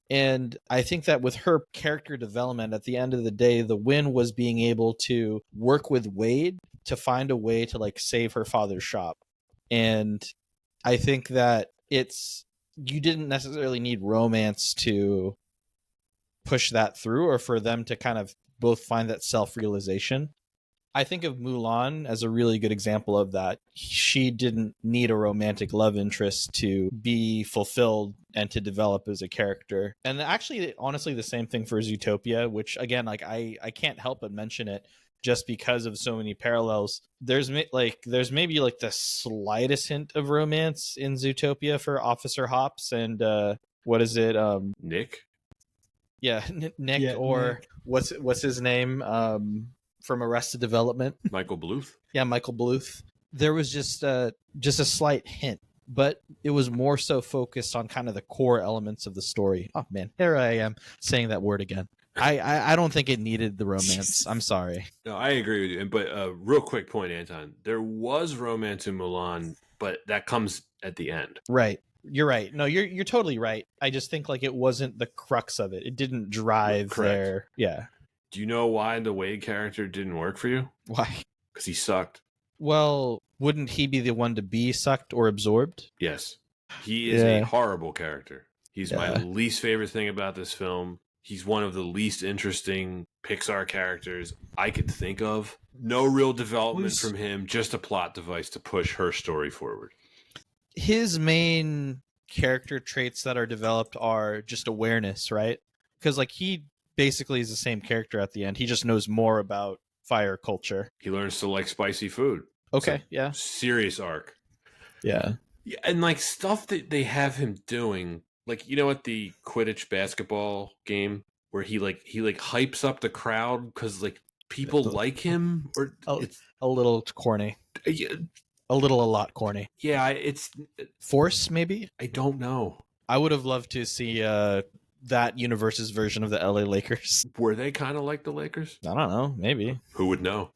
And I think that with her character development, at the end of the day, the win was being able to work with Wade to find a way to like save her father's shop. And I think that you didn't necessarily need romance to push that through, or for them to kind of both find that self-realization. I think of Mulan as a really good example of that. She didn't need a romantic love interest to be fulfilled and to develop as a character. And actually, honestly, the same thing for Zootopia, which again, like I can't help but mention it just because of so many parallels. There's maybe like the slightest hint of romance in Zootopia for Officer Hops and what is it? Nick? Yeah, Nick, yeah, or Nick. What's his name? From Arrested Development. Michael Bluth? Yeah, Michael Bluth. There was just a slight hint, but it was more so focused on kind of the core elements of the story. Oh man, here I am saying that word again. I don't think it needed the romance. I'm sorry. No, I agree with you. But real quick point, Anton. There was romance in Mulan, but that comes at the end. Right. You're right. No, you're totally right. I just think like it wasn't the crux of it. It didn't drive there. Yeah. Do you know why the Wade character didn't work for you? Why? Because he sucked. Well, wouldn't he be the one to be sucked or absorbed? Yes. He is a horrible character. He's my least favorite thing about this film. He's one of the least interesting Pixar characters I could think of. No real development from him, just a plot device to push her story forward. His main character traits that are developed are just awareness, right? Because like he basically is the same character at the end. He just knows more about fire culture. He learns to like spicy food. Okay, yeah. Serious arc. Yeah. Yeah, and like stuff that they have him doing, like at the Quidditch basketball game where he hypes up the crowd because like people like him, or it's A little corny. yeah, A lot corny. yeah, it's Force, maybe? I don't know. I would have loved to see that universe's version of the LA Lakers. Were they kind of like the Lakers? I don't know. Maybe. Who would know?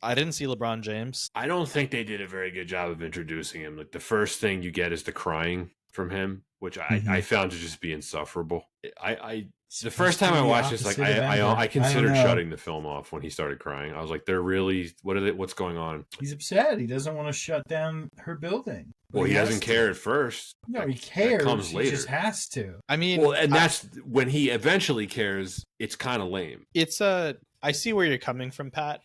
I didn't see LeBron James. I don't think they did a very good job of introducing him. Like the first thing you get is the crying from him, which I found to just be insufferable. I the first time I watched this, like I considered shutting the film off when he started crying. I was like, they're really what's going on? He's upset. He doesn't want to shut down her building. Well, he doesn't care at first. No, he cares. That comes later. He just has to. I mean, well, and that's when he eventually cares. It's kind of lame. It's I see where you're coming from, Pat.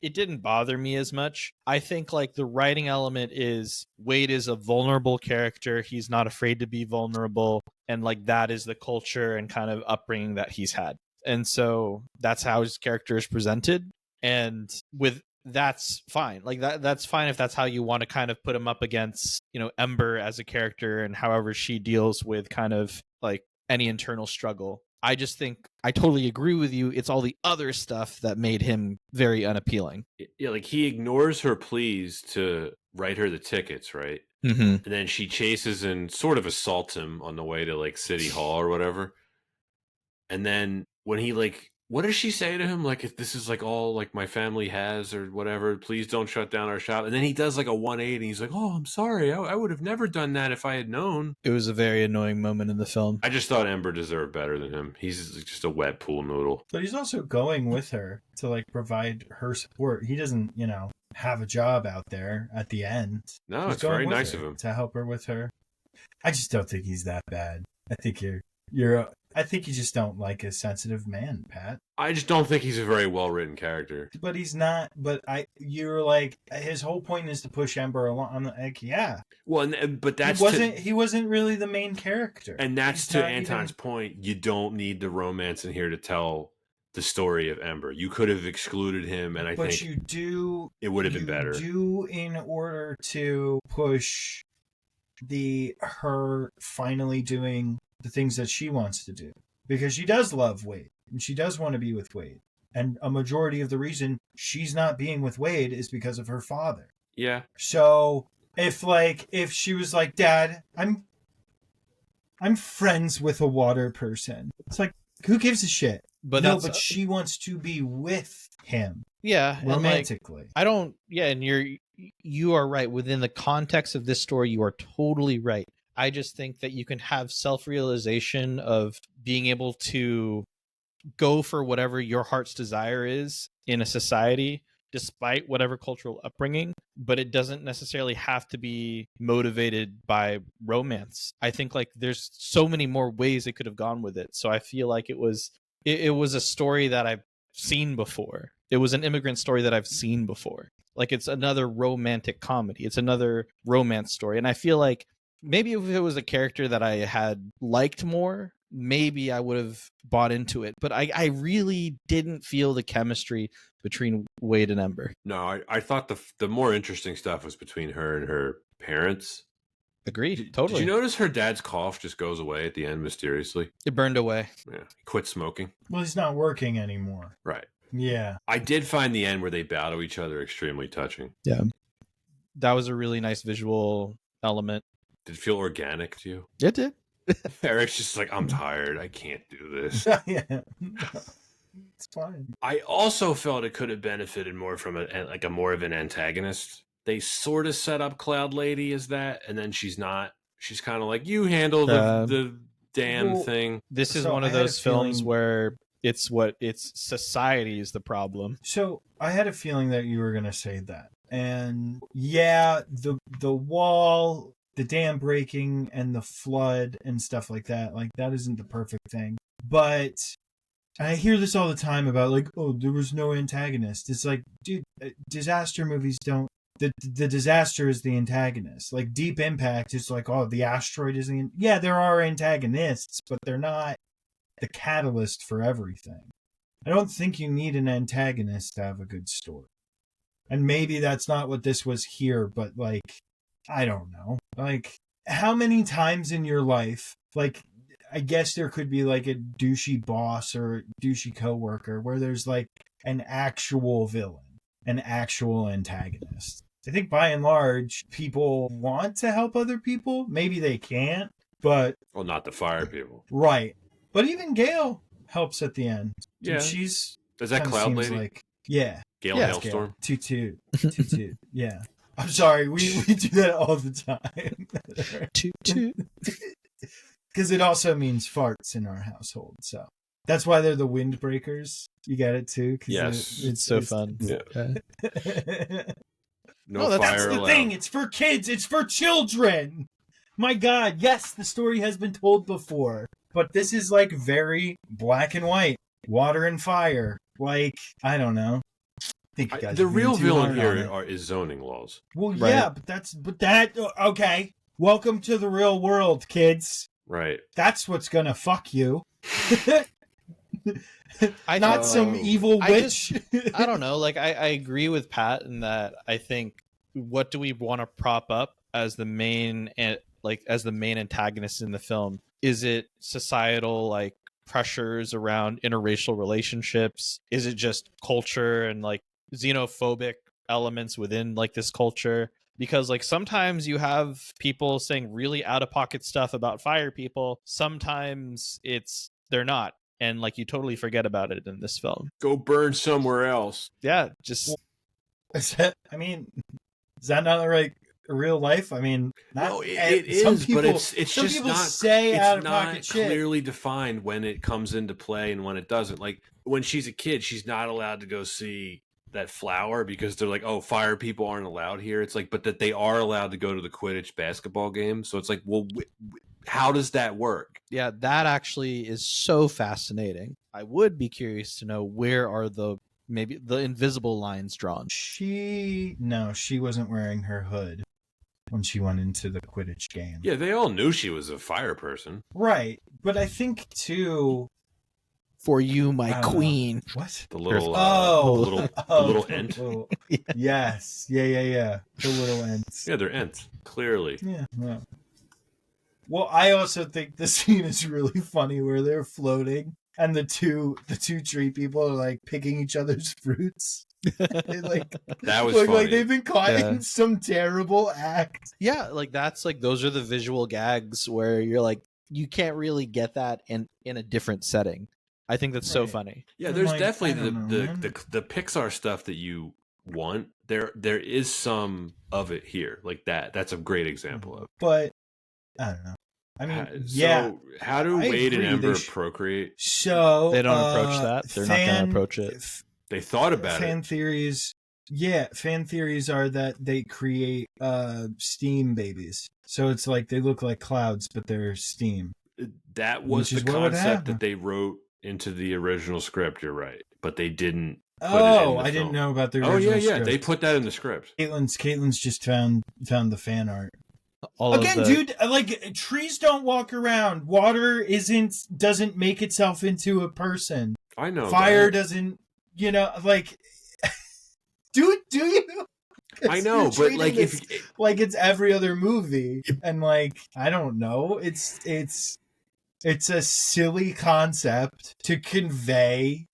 It didn't bother me as much. I think like the writing element is Wade is a vulnerable character. He's not afraid to be vulnerable. And like that is the culture and kind of upbringing that he's had. And so that's how his character is presented. And that's fine. Like that's fine if that's how you want to kind of put him up against, Ember as a character and however she deals with kind of like any internal struggle. I just think I totally agree with you. It's all the other stuff that made him very unappealing. Yeah, like he ignores her pleas to write her the tickets, right? Mm-hmm. And then she chases and sort of assaults him on the way to like City Hall or whatever. And then when he what does she say to him? Like, if this is like all like my family has or whatever, please don't shut down our shop. And then he does like a 180 and he's like, oh, I'm sorry. I would have never done that if I had known. It was a very annoying moment in the film. I just thought Ember deserved better than him. He's just a wet pool noodle. But he's also going with her to like provide her support. He doesn't, have a job out there at the end. No, He's it's very nice of him to help her with her. I just don't think he's that bad. I think I think you just don't like a sensitive man, Pat. I just don't think he's a very well-written character. But he's not. But you're like, his whole point is to push Ember along. I'm like, yeah. Well, but that's he wasn't really the main character. And that's to Anton's point. You don't need the romance in here to tell the story of Ember. You could have excluded him, and I think you do. It would have been better. You do in order to push her finally doing the things that she wants to do, because she does love Wade and she does want to be with Wade, and a majority of the reason she's not being with Wade is because of her father. Yeah. So if she was like, Dad, I'm friends with a water person, it's like, who gives a shit? But she wants to be with him. Yeah, romantically. And you are right. Within the context of this story, you are totally right. I just think that you can have self-realization of being able to go for whatever your heart's desire is in a society, despite whatever cultural upbringing, but it doesn't necessarily have to be motivated by romance. I think like there's so many more ways it could have gone with it. So I feel like it was a story that I've seen before. It was an immigrant story that I've seen before. Like it's another romantic comedy. It's another romance story. And I feel like maybe if it was a character that I had liked more, maybe I would have bought into it. But I really didn't feel the chemistry between Wade and Ember. No, I thought the more interesting stuff was between her and her parents. Agreed. Totally. Did you notice her dad's cough just goes away at the end mysteriously? It burned away. Yeah. He quit smoking. Well, he's not working anymore. Right. Yeah. I did find the end where they bow to each other extremely touching. Yeah. That was a really nice visual element. Did it feel organic to you? It did. Eric's just like, I'm tired. I can't do this. Yeah. It's fine. I also felt it could have benefited more from a more of an antagonist. They sort of set up Cloud Lady as that, and then she's not. She's kind of like, you handle the damn thing. This is one of those films where it's society is the problem. So I had a feeling that you were going to say that. And yeah, the wall, the dam breaking, and the flood and stuff like that isn't the perfect thing. But I hear this all the time about like, oh, there was no antagonist. It's like, dude, disaster movies don't. The disaster is the antagonist. Like Deep Impact is like, oh, the asteroid is yeah, there are antagonists, but they're not the catalyst for everything. I don't think you need an antagonist to have a good story. And maybe that's not what this was here, but like, I don't know. Like, how many times in your life, like, I guess there could be like a douchey boss or a douchey coworker where there's like an actual villain, an actual antagonist. I think by and large, people want to help other people. Maybe they can't, but Well, not the fire people. right. But even Gail helps at the end. Yeah. And she's Is that kinda Cloud seems Lady? like yeah. Gale Yeah, Hailstorm? Toot toot. Toot toot. Yeah. I'm sorry, we do that all the time. Toot toot. Because it also means farts in our household. So that's why they're the windbreakers. You get it too? 'Cause Yes, it's so fun. Yeah. No, No that's fire That's the allowed. thing. It's for kids. It's for children. My God. Yes, the story has been told before. But this is like very black and white. Water and fire. Like, I don't know. I think you guys The are being real too villain hard on here it. is zoning laws. Well, Right. yeah, okay. Welcome to the real world, kids. Right. That's what's gonna fuck you. I Not think- some evil I witch. I don't know. Like, I agree with Pat in that I think what do we want to prop up as the main as the main antagonist in the film? Is it societal like pressures around interracial relationships? Is it just culture and like xenophobic elements within like this culture? Because like sometimes you have people saying really out of pocket stuff about fire people. Sometimes they're not. And like you totally forget about it in this film. Go burn somewhere else. Yeah, just Is that not like real life? I mean, not, No, it some is, people, but it's some just people not say it's out of not pocket shit. clearly defined when it comes into play and when it doesn't. Like when she's a kid, she's not allowed to go see that flower because they're like, oh, fire people aren't allowed here. It's like, but that they are allowed to go to the Quidditch basketball game. So it's like, well, how does that work? yeah, that actually is so fascinating. I would be curious to know where are maybe the invisible lines drawn. She wasn't wearing her hood when she went into the Quidditch game. Yeah, they all knew she was a fire person. Right, but I think too. For you, my I don't know. queen. What? The little, Oh, the little ent. Yes, yeah. The little ents. Yeah, they're ents. Clearly. Yeah. Well, I also think the scene is really funny where they're floating and the two tree people are like picking each other's fruits. They, like That was look funny. like they've been caught Yeah. in some terrible act. Yeah, like that's like those are the visual gags where you're like you can't really get that in a different setting. I think that's so Right. funny. Yeah, I'm there's like, definitely I don't know, man. the Pixar stuff that you want. There is some of it here, like that. That's a great example of. But I don't know. I mean, So yeah. how do I Wade and agree, Ember they sh- procreate? So They don't approach that. They're not going to approach it. They thought about fan it. theories. Yeah, fan theories are that they create steam babies. So it's like they look like clouds, but they're steam. That was Which the is what would concept happen. that they wrote into the original script. You're right, but they didn't. Put it in Oh, the I didn't film. know about the Oh original yeah, script. they put that in the script. Caitlin's just found the fan art. All Again, of the, dude, like trees don't walk around. Water doesn't make itself into a person. I know. Fire that. doesn't, like do you? I You're know, but treating like this if like it's every other movie, and like I don't know, it's a silly concept to convey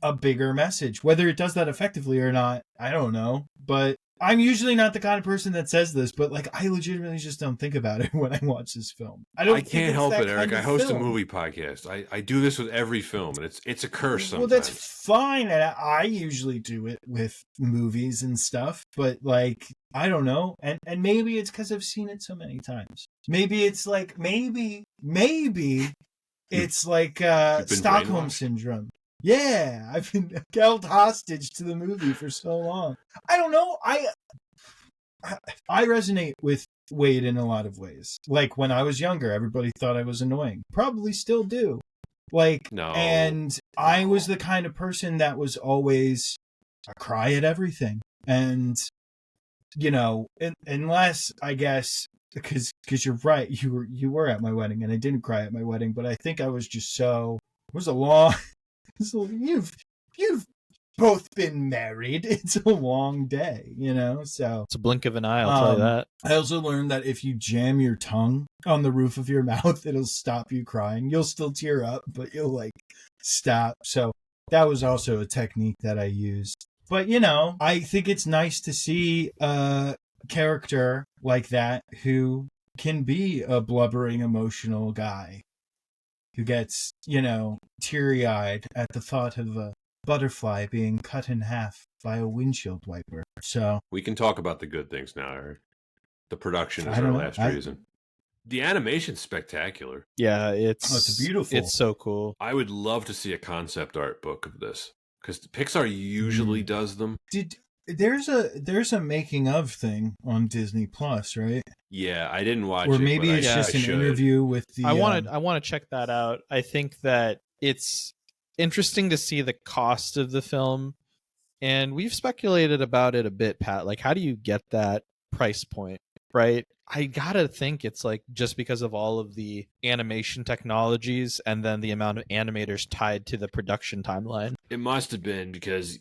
a bigger message. Whether it does that effectively or not, I don't know. But I'm usually not the kind of person that says this, but like I legitimately just don't think about it when I watch this film. I don't. I think can't it's help that it, Eric. kind I of host film. a movie podcast. I do this with every film, and it's a curse sometimes. Well, that's fine, and I usually do it with movies and stuff. But like, I don't know, and maybe it's because I've seen it so many times. Maybe it's like maybe it's like been Stockholm brainwashed? syndrome. Yeah, I've been held hostage to the movie for so long. I don't know. I resonate with Wade in a lot of ways. Like when I was younger, everybody thought I was annoying. Probably still do. Like, No. and I was the kind of person that was always a cry at everything. And, unless, I guess, because you're right, you were at my wedding, and I didn't cry at my wedding, but I think I was just so, it was a long, you've both been married. It's a long day, you know? So It's a blink of an eye, I'll tell you that. I also learned that if you jam your tongue on the roof of your mouth, it'll stop you crying. You'll still tear up, but you'll like stop. So that was also a technique that I used. But, you know, I think it's nice to see a character like that who can be a blubbering, emotional guy who gets, you know, teary-eyed at the thought of a butterfly being cut in half by a windshield wiper. So We can talk about the good things now, Eric. The production is I don't our know. last reason. The animation's spectacular. Yeah, it's beautiful. It's so cool. I would love to see a concept art book of this because Pixar usually does them. There's a making of thing on Disney Plus, right? Yeah, I didn't watch it. Or maybe but it's I just an should. interview with the. I want to check that out. I think that it's interesting to see the cost of the film, and we've speculated about it a bit, Pat. Like, how do you get that price point, right? I gotta think it's like just because of all of the animation technologies and then the amount of animators tied to the production timeline. It must have been because,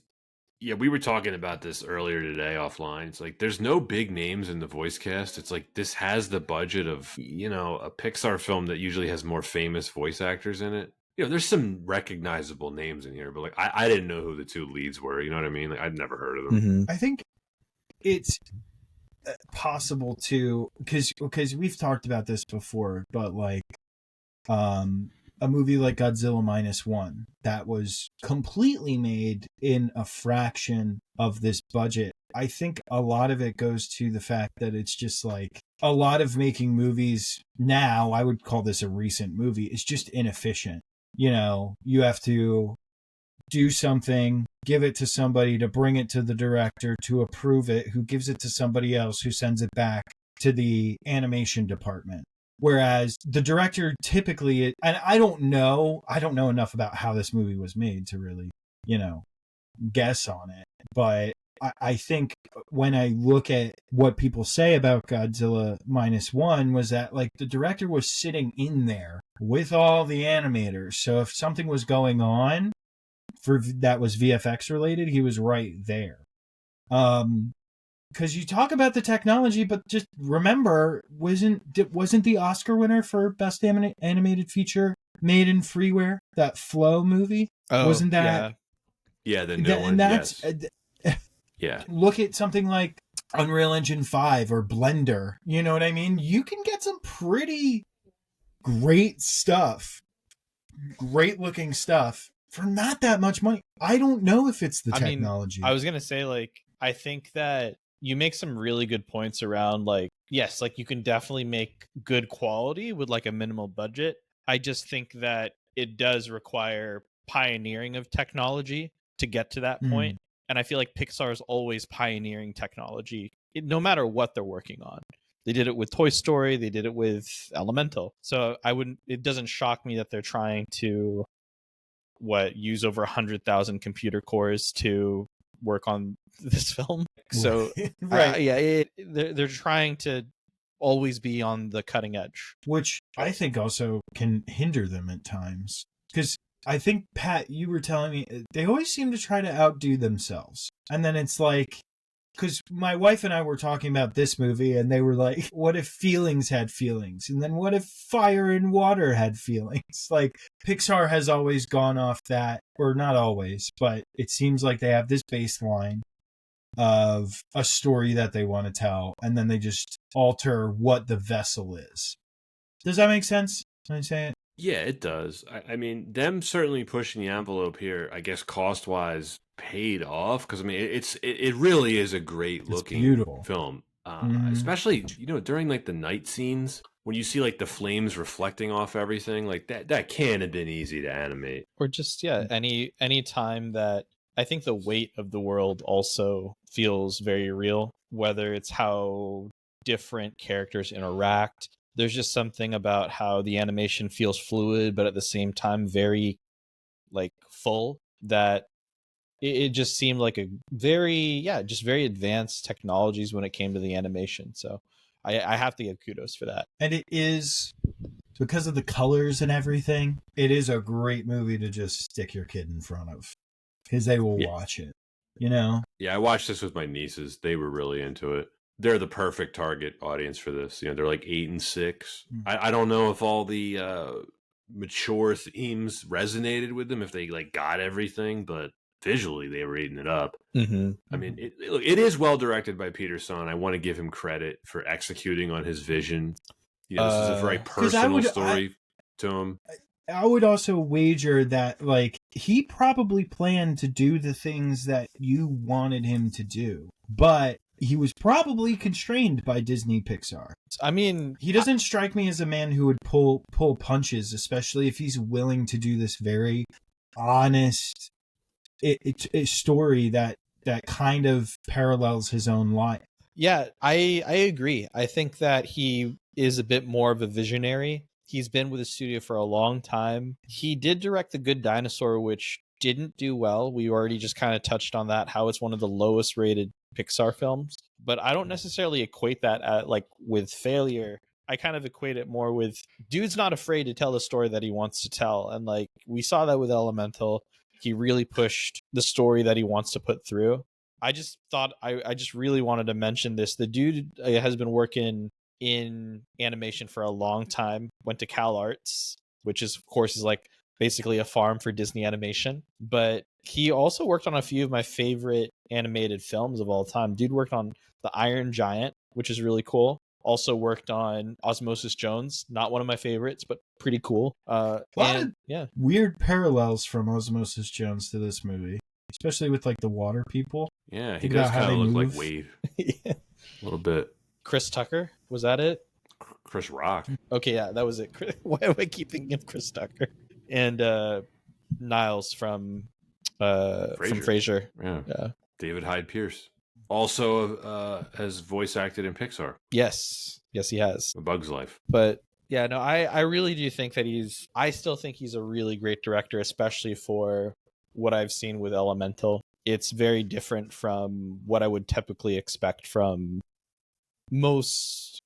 yeah, we were talking about this earlier today offline. It's like there's no big names in the voice cast. It's like this has the budget of, you know, a Pixar film that usually has more famous voice actors in it. You know, there's some recognizable names in here, but like I didn't know who the two leads were. You know what I mean? Like I'd never heard of them. Mm-hmm. I think it's possible to because we've talked about this before, but like a movie like Godzilla -1 that was completely made in a fraction of this budget. I think a lot of it goes to the fact that it's just like a lot of making movies now, I would call this a recent movie, is just inefficient. You know, you have to do something, give it to somebody to bring it to the director to approve it, who gives it to somebody else who sends it back to the animation department. Whereas the director typically, and I don't know enough about how this movie was made to really, you know, guess on it. But I think when I look at what people say about Godzilla -1 was that like the director was sitting in there with all the animators. So if something was going on that was VFX related, he was right there. Because you talk about the technology, but just remember, wasn't the Oscar winner for Best Animated Feature Made in Freeware, that Flow movie? Oh, wasn't that? Yeah, the new one. And that's yeah. Look at something like Unreal Engine 5 or Blender. You know what I mean? You can get some pretty great stuff, great looking stuff for not that much money. I don't know if it's the technology. I was gonna say, like, I think that you make some really good points around, like, yes, like you can definitely make good quality with like a minimal budget. I just think that it does require pioneering of technology to get to that point. And I feel like Pixar is always pioneering technology, no matter what they're working on. They did it with Toy Story. They did it with Elemental. So it doesn't shock me that they're trying to use over 100,000 computer cores to work on this film. So right. They're trying to always be on the cutting edge, which I think also can hinder them at times. Because I think, Pat, you were telling me they always seem to try to outdo themselves. And then it's like, because my wife and I were talking about this movie and they were like, what if feelings had feelings? And then what if fire and water had feelings? Like Pixar has always gone off that, or not always, but it seems like they have this baseline of a story that they want to tell. And then they just alter what the vessel is. Does that make sense? Can I say it? Yeah, it does. I mean, them certainly pushing the envelope here, I guess cost-wise, paid off. Because, I mean, it really is a great-looking film. Especially, you know, during, like, the night scenes, when you see, like, the flames reflecting off everything, like, that can have been easy to animate. Or just, any time that I think the weight of the world also feels very real, whether it's how different characters interact. There's just something about how the animation feels fluid, but at the same time very like full, that it just seemed like a very advanced technologies when it came to the animation. So I have to give kudos for that. And it is, because of the colors and everything, it is a great movie to just stick your kid in front of. because they will Yeah. watch it. You know? Yeah, I watched this with my nieces. They were really into it. They're the perfect target audience for this. You know, they're like 8 and 6. I don't know if all the mature themes resonated with them, if they like got everything, but visually they were eating it up. Mm-hmm. I mean, it is well directed by Peter Son. I want to give him credit for executing on his vision. You know, this is a very 'Cause I personal would- story to him. I would also wager that, like, he probably planned to do the things that you wanted him to do, but he was probably constrained by Disney Pixar. I mean, He doesn't strike me as a man who would pull punches, especially if he's willing to do this very honest story that kind of parallels his own life. yeah, I agree. I think that he is a bit more of a visionary. He's been with the studio for a long time. He did direct The Good Dinosaur, which didn't do well. We already just kind of touched on that, how it's one of the lowest rated Pixar films. But I don't necessarily equate that with failure. I kind of equate it more with dude's not afraid to tell the story that he wants to tell. And like we saw that with Elemental. He really pushed the story that he wants to put through. I just thought I just really wanted to mention this. The dude has been working in animation for a long time, went to Cal Arts, which is of course is like basically a farm for Disney animation, but he also worked on a few of my favorite animated films of all time. Dude worked on The Iron Giant, which is really cool. Also worked on Osmosis Jones, not one of my favorites, but pretty cool. Weird parallels from Osmosis Jones to this movie, especially with like the water people. Yeah, he Think does about how kind of they look move. like Wade Yeah. a little bit. Chris Tucker, was that it? Chris Rock. Okay, yeah, that was it. Why am I keep thinking of Chris Tucker? And Niles from Frasier. Yeah. David Hyde Pierce. Also has voice acted in Pixar. Yes, he has. A Bug's Life. But yeah, no, I really do think that I still think he's a really great director, especially for what I've seen with Elemental. It's very different from what I would typically expect from most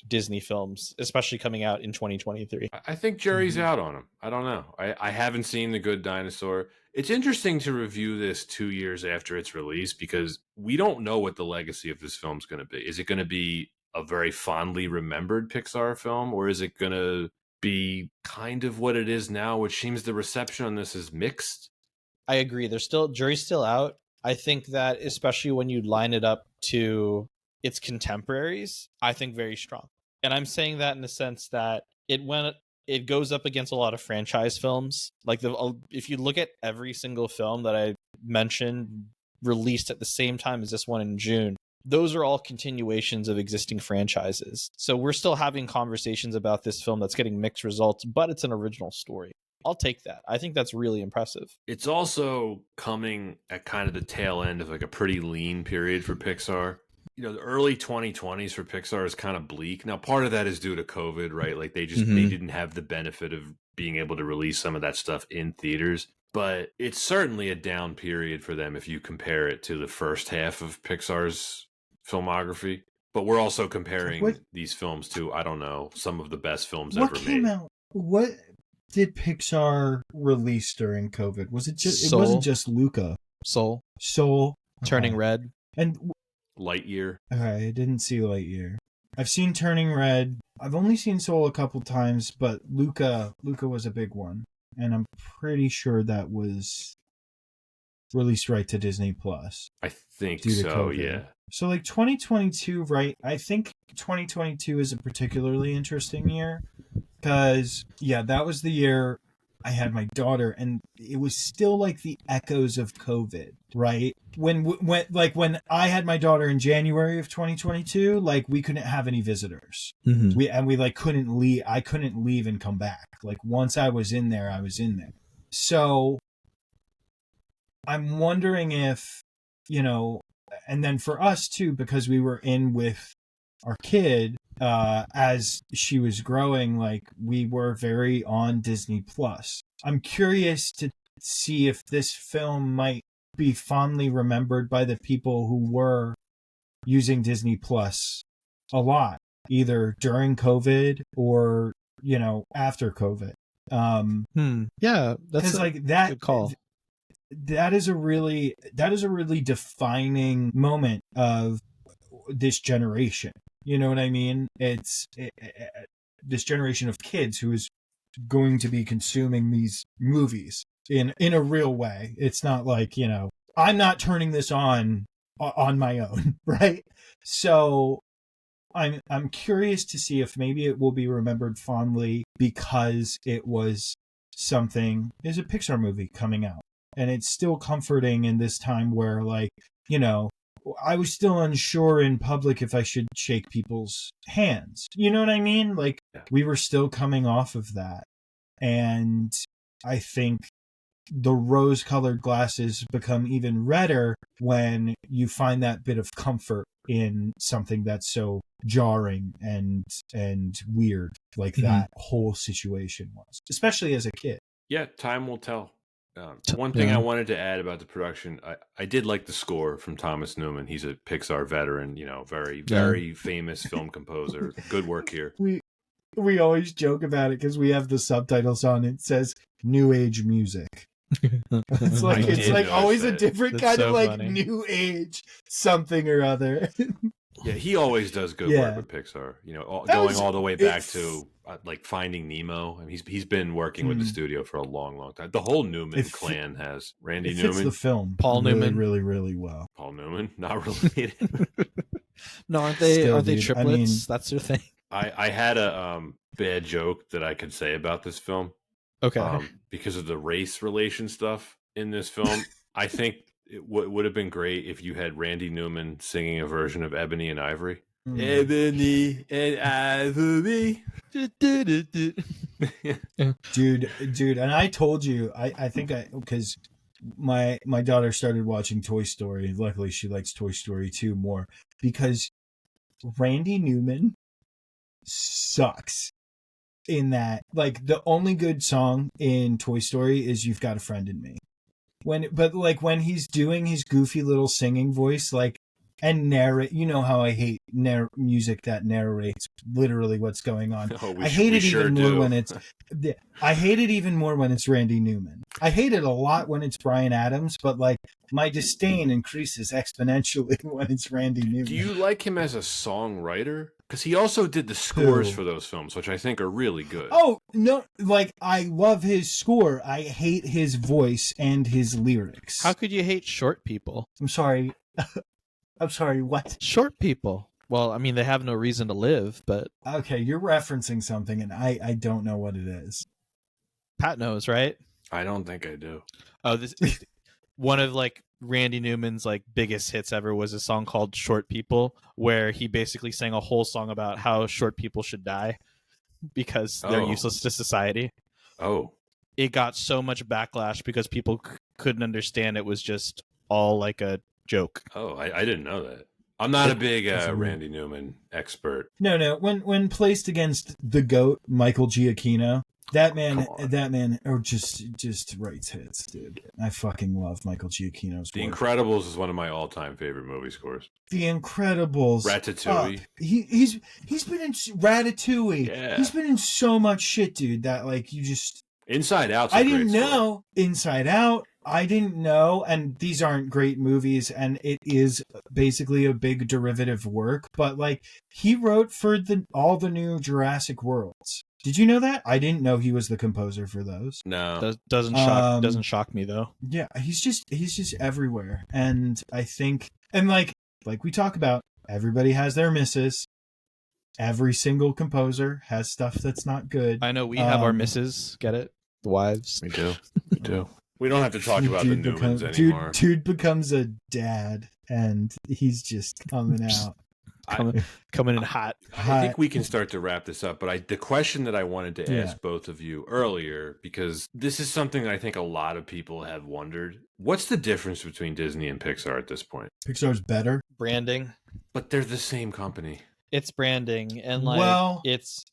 Disney films, especially coming out in 2023. I think jury's out on him. I don't know. I haven't seen The Good Dinosaur. It's interesting to review this 2 years after its release because we don't know what the legacy of this film's going to be. Is it going to be a very fondly remembered Pixar film, or is it going to be kind of what it is now, which seems the reception on this is mixed? I agree. Jury's still out. I think that especially when you line it up to its contemporaries, I think very strong. And I'm saying that in the sense that it goes up against a lot of franchise films. Like if you look at every single film that I mentioned released at the same time as this one in June, those are all continuations of existing franchises. So we're still having conversations about this film that's getting mixed results, but it's an original story. I'll take that. I think that's really impressive. It's also coming at kind of the tail end of like a pretty lean period for Pixar. You know, the early 2020s for Pixar is kind of bleak. Now, part of that is due to COVID, right? Like they didn't have the benefit of being able to release some of that stuff in theaters. But it's certainly a down period for them if you compare it to the first half of Pixar's filmography. But we're also comparing these films to, I don't know, some of the best films ever made. What came out? What did Pixar release during COVID? Was it just? Soul. It wasn't just Luca. Soul. Turning Red. And Lightyear. okay, I didn't see Lightyear. I've seen Turning Red. I've only seen Soul a couple times, but Luca was a big one, and I'm pretty sure that was released right to Disney Plus. I think due to so. COVID. Yeah. So like 2022, right? I think 2022 is a particularly interesting year because that was the year I had my daughter, and it was still like the echoes of COVID, right? When I had my daughter in January of 2022, like we couldn't have any visitors. Mm-hmm. We like couldn't leave. I couldn't leave and come back. Like once I was in there, I was in there. So I'm wondering if, and then for us too, because we were in with our kid, as she was growing, like we were very on Disney Plus. I'm curious to see if this film might be fondly remembered by the people who were using Disney Plus a lot, either during COVID or, after COVID. Yeah, that's like that good call. that is a really defining moment of this generation. You know what I mean? It's this generation of kids who is going to be consuming these movies in a real way. It's not like, I'm not turning this on my own, right? So I'm curious to see if maybe it will be remembered fondly because it was is a Pixar movie coming out. And it's still comforting in this time where, like, I was still unsure in public if I should shake people's hands. You know what I mean? Like, we were still coming off of that. And I think the rose-colored glasses become even redder when you find that bit of comfort in something that's so jarring and weird, like that whole situation was, especially as a kid. Yeah, time will tell. One thing I wanted to add about the production, I did like the score from Thomas Newman. He's a Pixar veteran, very, very famous film composer. Good work here. We always joke about it because we have the subtitles on. It says New Age music. It's like always a different kind of like funny. New Age something or other. Yeah, he always does good work with Pixar. Going all the way back to like Finding Nemo. I mean, he's been working with the studio for a long, long time. The whole Newman clan has Randy Newman. Fits the film. Paul Newman really, really well. Paul Newman, not related. No, aren't they triplets? I mean, that's their thing. I had a bad joke that I could say about this film. Okay. Because of the race relation stuff in this film, I think it would have been great if you had Randy Newman singing a version of Ebony and Ivory. Ebony and Ivory. Dude, and I told you, I think because my daughter started watching Toy Story. Luckily, she likes Toy Story 2 more because Randy Newman sucks in that. Like, the only good song in Toy Story is You've Got a Friend in Me. When he's doing his goofy little singing voice, like, and narrate, how I hate music that narrates literally what's going on. I hate it even more when it's Randy Newman. I hate it a lot when it's Bryan Adams, but like my disdain increases exponentially when it's Randy Newman. Do you like him as a songwriter? Because he also did the scores for those films, which I think are really good. Oh, no, like, I love his score. I hate his voice and his lyrics. How could you hate Short People? I'm sorry. I'm sorry, what? Short People. Well, I mean, they have no reason to live, but... Okay, you're referencing something, and I don't know what it is. Pat knows, right? I don't think I do. Oh, this... One of, like, Randy Newman's, like, biggest hits ever was a song called Short People, where he basically sang a whole song about how short people should die because they're useless to society. Oh. It got so much backlash because people couldn't understand it was just all, like, a joke. Oh, I didn't know that. I'm not a big Randy Newman expert. No. When placed against the GOAT, Michael Giacchino, that man just writes hits, dude. I fucking love Michael Giacchino's The work. Incredibles is one of my all-time favorite movie scores. The Incredibles. Ratatouille. He's been in Ratatouille. Yeah. He's been in so much shit, dude, that like you just... Inside Out. I didn't know. Inside Out. I didn't know, and these aren't great movies, and it is basically a big derivative work, but like he wrote for all the new Jurassic Worlds. Did you know that? I didn't know he was the composer for those. No. Doesn't shock me though. Yeah, he's just everywhere. And I think, and like we talk about, everybody has their misses. Every single composer has stuff that's not good. I know we have our misses, get it? The wives. We do. We don't have to talk about the Newmans anymore. Dude becomes a dad, and he's just coming out. Coming in hot. I think we can start to wrap this up, but the question that I wanted to ask both of you earlier, because this is something I think a lot of people have wondered. What's the difference between Disney and Pixar at this point? Pixar's better. Branding. But they're the same company. It's branding, and it's...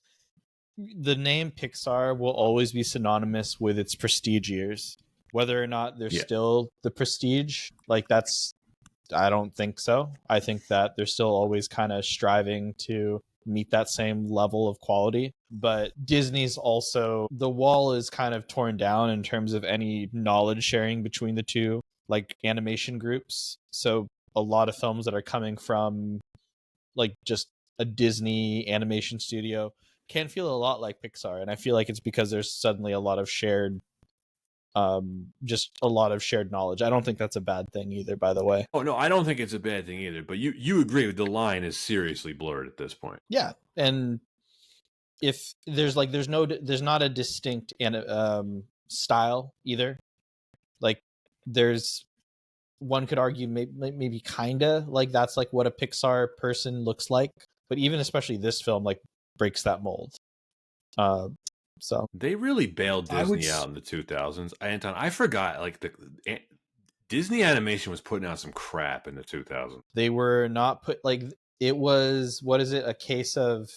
The name Pixar will always be synonymous with its prestige years. Whether or not they're still the prestige, like I don't think so. I think that they're still always kind of striving to meet that same level of quality. but Disney's also, the wall is kind of torn down in terms of any knowledge sharing between the two, like animation groups. So a lot of films that are coming from like just a Disney animation studio can feel a lot like Pixar. And I feel like it's because there's suddenly a lot of shared just a lot of shared knowledge. I don't think that's a bad thing either, by the way. Oh no, I don't think it's a bad thing either. But you agree with the line is seriously blurred at this point. Yeah, and if there's not a distinct style either. Like there's, one could argue maybe kinda like that's like what a Pixar person looks like, but even especially this film like breaks that mold. So they really bailed Disney out in the 2000s. Anton, I forgot, like Disney Animation was putting out some crap in the 2000s. They were not like, it was, what is it, a case of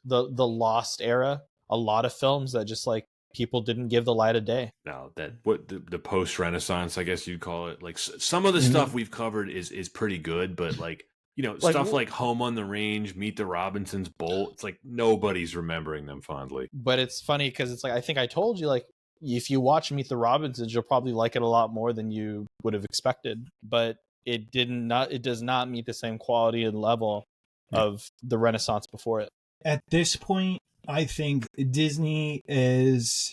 the lost era. A lot of films that just like people didn't give the light of day. Now that what the post Renaissance, I guess you'd call it. Like some of the stuff we've covered is pretty good, but like, you know, like, stuff like Home on the Range, Meet the Robinsons, Bolt, it's like nobody's remembering them fondly. But it's funny because it's like, I think I told you, like, if you watch Meet the Robinsons, you'll probably like it a lot more than you would have expected. But it does not meet the same quality and level of the Renaissance before it. At this point, I think Disney is,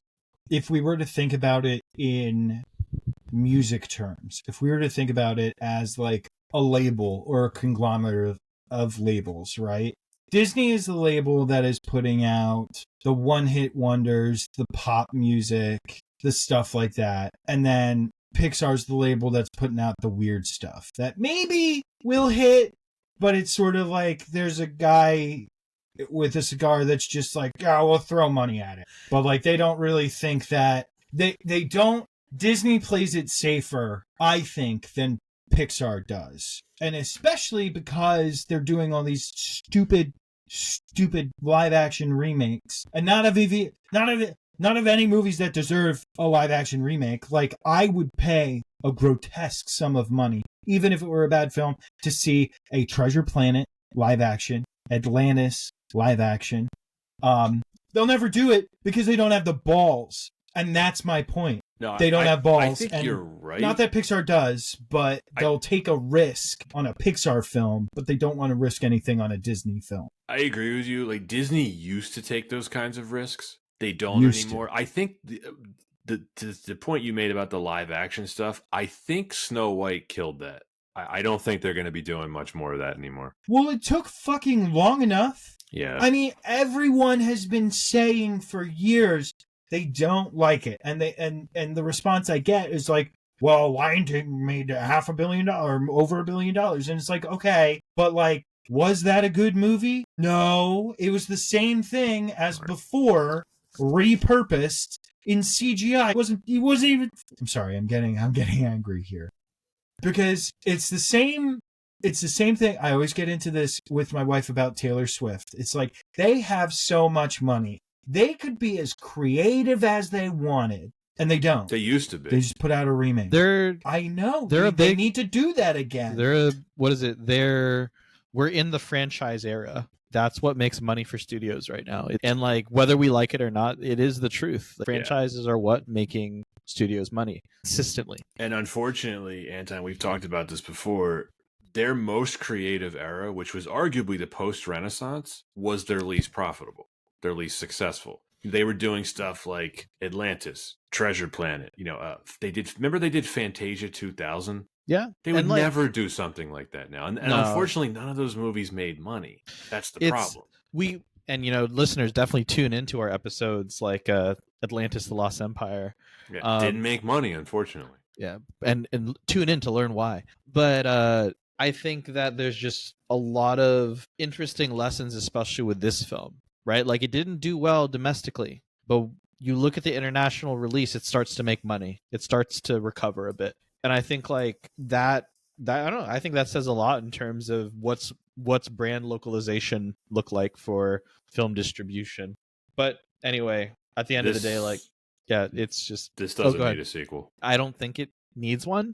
if we were to think about it in music terms, if we were to think about it as like a label or a conglomerate of labels, right? Disney is the label that is putting out the one-hit wonders, the pop music, the stuff like that. And then Pixar's the label that's putting out the weird stuff that maybe will hit, but it's sort of like there's a guy with a cigar that's just like, oh, we'll throw money at it. But like, they don't really think that they don't. Disney plays it safer, I think, than Pixar does. And especially because they're doing all these stupid live action remakes, and not of any movies that deserve a live action remake. Like, I would pay a grotesque sum of money, even if it were a bad film, to see a Treasure Planet live action, Atlantis live action. They'll never do it because they don't have the balls. And that's my point. No, they don't have balls. I think you're right. Not that Pixar does, but they'll take a risk on a Pixar film, but they don't want to risk anything on a Disney film. I agree with you. Like, Disney used to take those kinds of risks. They don't anymore. I think the point you made about the live action stuff, I think Snow White killed that. I don't think they're going to be doing much more of that anymore. Well, it took fucking long enough. Yeah. I mean, everyone has been saying for years they don't like it. And the response I get is like, well, Lion King made $500 million or over $1 billion. And it's like, okay, but like, was that a good movie? No, it was the same thing as before, repurposed in CGI. It wasn't even. I'm sorry, I'm getting angry here because it's the same thing. I always get into this with my wife about Taylor Swift. It's like, they have so much money. They could be as creative as they wanted, and they don't. They used to be. They just put out a remake. I know. They need to do that again. We're in the franchise era. That's what makes money for studios right now. And like, whether we like it or not, it is the truth. The franchises are what making studios money consistently. And unfortunately, Anton, we've talked about this before. Their most creative era, which was arguably the post-Renaissance, was their least profitable. Their least successful. They were doing stuff like Atlantis, Treasure Planet. You know, they did Fantasia 2000. Yeah, they would never do something like that now. And unfortunately, none of those movies made money. That's the problem. Listeners definitely tune into our episodes like Atlantis: The Lost Empire. Yeah, didn't make money, unfortunately. Yeah, and tune in to learn why. But I think that there's just a lot of interesting lessons, especially with this film. Right? Like, it didn't do well domestically, but you look at the international release, it starts to make money. It starts to recover a bit. And I think like that I don't know, I think that says a lot in terms of what's brand localization look like for film distribution. But anyway, at the end of the day, like, yeah, it's just, this doesn't need a sequel. I don't think it needs one.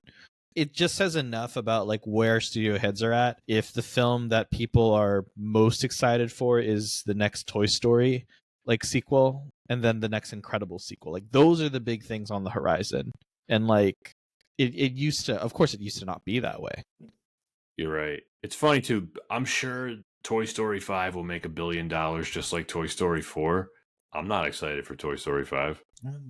It just says enough about like where studio heads are at. If the film that people are most excited for is the next Toy Story, like sequel, and then the next Incredible sequel. Like those are the big things on the horizon. And like it used to, of course, it used to not be that way. You're right. It's funny too. I'm sure Toy Story 5 will make $1 billion just like Toy Story 4. I'm not excited for Toy Story 5.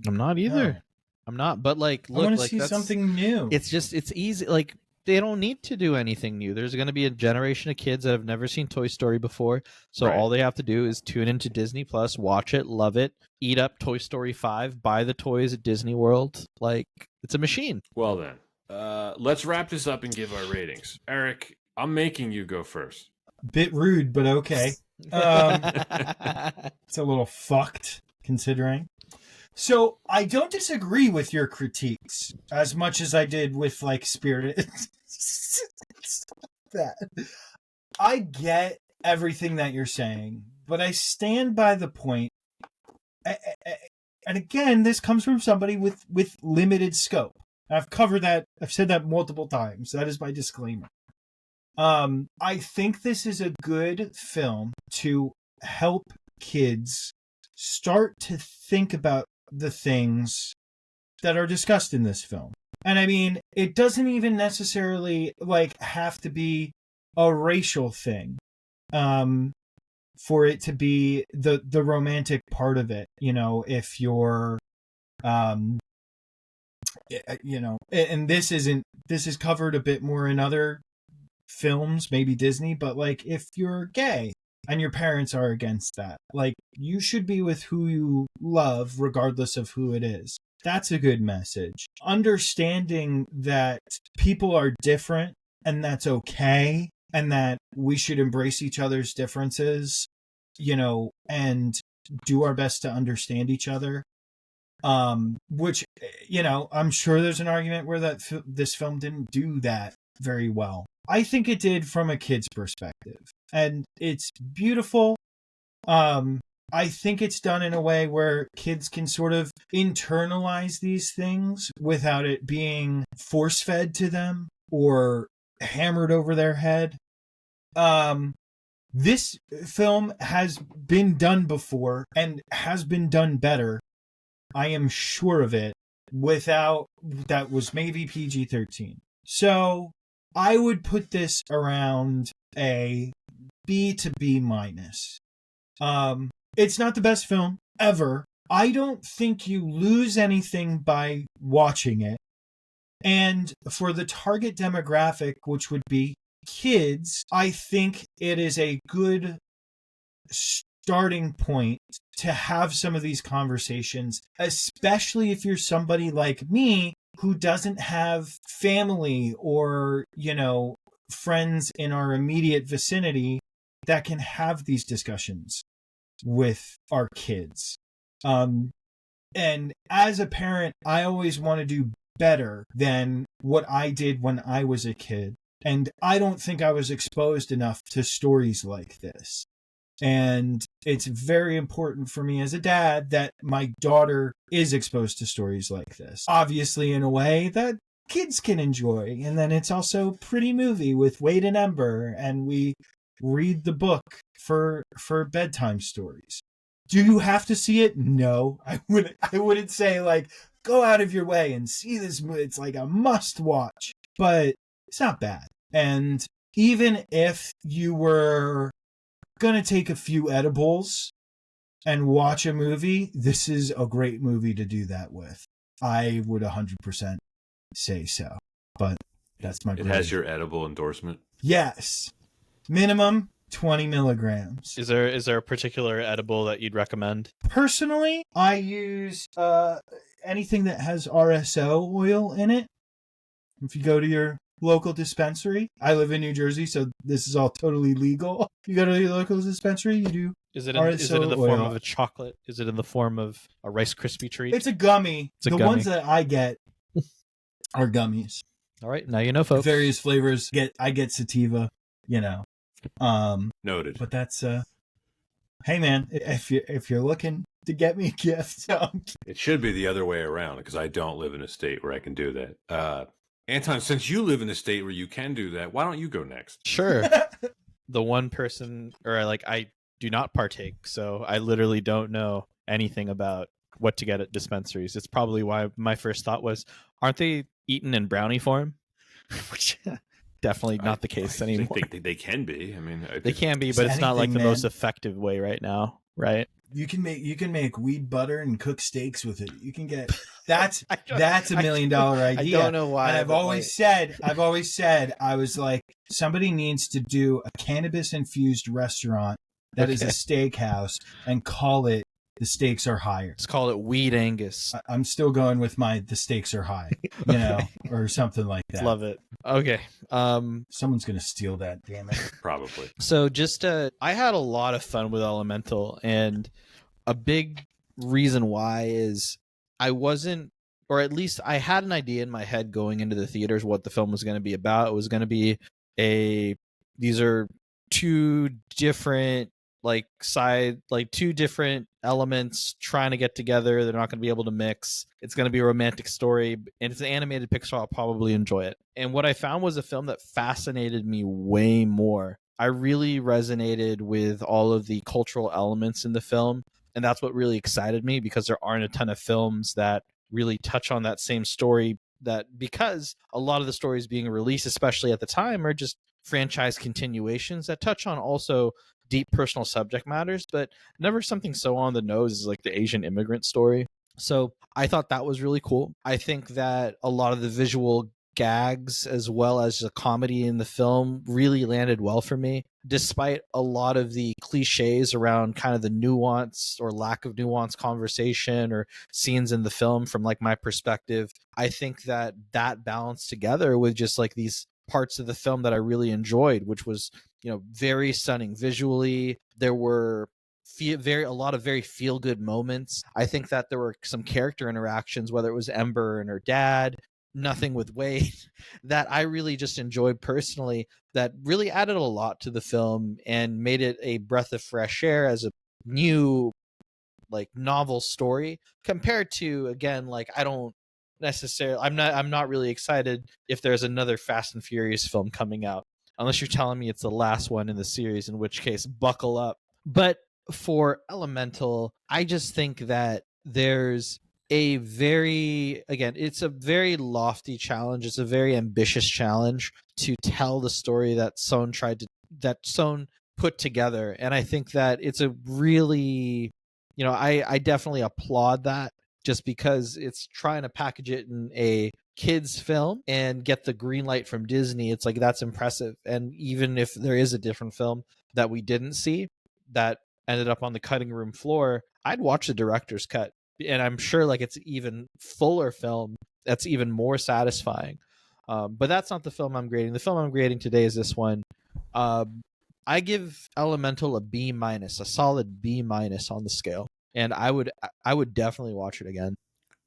I'm not either. No. I'm not. But like, I look, want to like see that's, something new. it's easy. Like they don't need to do anything new. There's going to be a generation of kids that have never seen Toy Story before. So Right. all they have to do is tune into Disney Plus, watch it, love it, eat up Toy Story 5, buy the toys at Disney World. Like it's a machine. Well then, let's wrap this up and give our ratings. Eric, I'm making you go first. Bit rude, but okay. It's a little fucked considering. So I don't disagree with your critiques as much as I did with like Spirited. That I get everything that you're saying, but I stand by the point. And again, this comes from somebody with limited scope. I've covered that. I've said that multiple times. That is my disclaimer. I think this is a good film to help kids start to think about the things that are discussed in this film. And I mean, it doesn't even necessarily like have to be a racial thing for it to be the romantic part of it. You know, if you're you know, and this is covered a bit more in other films, maybe Disney, but like if you're gay and your parents are against that, like you should be with who you love regardless of who it is. That's a good message. Understanding that people are different and that's okay, and that we should embrace each other's differences, you know, and do our best to understand each other. Which, you know, I'm sure there's an argument where this film didn't do that very well. I think it did from a kid's perspective, and it's beautiful. I think it's done in a way where kids can sort of internalize these things without it being force-fed to them or hammered over their head. This film has been done before and has been done better. I am sure of it. Without that was maybe PG-13. So I would put this around a B to B minus. It's not the best film ever. I don't think you lose anything by watching it. And for the target demographic, which would be kids, I think it is a good starting point to have some of these conversations, especially if you're somebody like me who doesn't have family or, you know, friends in our immediate vicinity that can have these discussions with our kids. And as a parent, I always want to do better than what I did when I was a kid. And I don't think I was exposed enough to stories like this. And it's very important for me as a dad that my daughter is exposed to stories like this. Obviously, in a way that kids can enjoy. And then it's also a pretty movie with Wade and Ember, and we read the book for bedtime stories. Do you have to see it? No, I wouldn't say like go out of your way and see this movie. It's like a must watch, but it's not bad. And even if you were gonna take a few edibles and watch a movie, this is a great movie to do that with. I would 100% say so, but that's my It has your edible endorsement. Yes, minimum 20 milligrams. Is there a particular edible that you'd recommend? Personally, I use anything that has RSO oil in it. If you go to your local dispensary, I live in New Jersey, so this is all totally legal. If you go to your local dispensary, you do. Is it in the form of a chocolate? Is it in the form of a Rice Krispie treat? It's a gummy. It's a the gummy. ones that I get are gummies. All right, now you know, folks. Various flavors. I get sativa, you know. Noted. But that's hey man, if you're looking to get me a gift, It should be the other way around because I don't live in a state where I can do that. Anton, since you live in a state where you can do that, why don't you go next? Sure. The one person, or like I do not partake, so I literally don't know anything about what to get at dispensaries. It's probably why my first thought was, aren't they eaten in brownie form? Which definitely not the case anymore. I think they can be. I mean, They can be, but it's not like the most effective way right now, right? You can make weed butter and cook steaks with it. You can get that's $1 million idea. I don't know why. And I've always said I was like, somebody needs to do a cannabis infused restaurant that is a steakhouse and call it The Stakes Are Higher. Let's call it Weed Angus. I'm still going with the stakes are high, or something like that. Love it. Okay. Someone's gonna steal that, damn it. Probably. So I had a lot of fun with Elemental, and a big reason why is I wasn't, or at least I had an idea in my head going into the theaters what the film was going to be about. It was going to be these are two different two different elements trying to get together. They're not going to be able to mix. It's going to be a romantic story, and it's an animated Pixar. I'll probably enjoy it. And what I found was a film that fascinated me way more. I really resonated with all of the cultural elements in the film, and that's what really excited me, because there aren't a ton of films that really touch on that same story, because a lot of the stories being released, especially at the time, are just franchise continuations that touch on also deep personal subject matters, but never something so on the nose as like the Asian immigrant story. So I thought that was really cool. I think that a lot of the visual gags as well as the comedy in the film really landed well for me, despite a lot of the cliches around kind of the nuance or lack of nuance conversation or scenes in the film from like my perspective. I think that balanced together with just like these parts of the film that I really enjoyed, which was, very stunning visually. There were a lot of very feel good moments. I think that there were some character interactions, whether it was Ember and her dad, nothing with Wade, that I really just enjoyed personally, that really added a lot to the film and made it a breath of fresh air as a new novel story, compared to, again, I don't necessarily, I'm not really excited if there's another Fast and Furious film coming out, unless you're telling me it's the last one in the series, in which case buckle up. But for Elemental, I just think that there's it's a very lofty challenge. It's a very ambitious challenge to tell the story that Sohn put together. And I think that it's a really, I definitely applaud that, just because it's trying to package it in a kids film and get the green light from Disney. It's like, that's impressive. And even if there is a different film that we didn't see that ended up on the cutting room floor, I'd watch the director's cut, and I'm sure it's even fuller film that's even more satisfying. But that's not the film I'm grading. The film I'm grading today is this one. I give Elemental a B-, a solid B- on the scale, and I would definitely watch it again.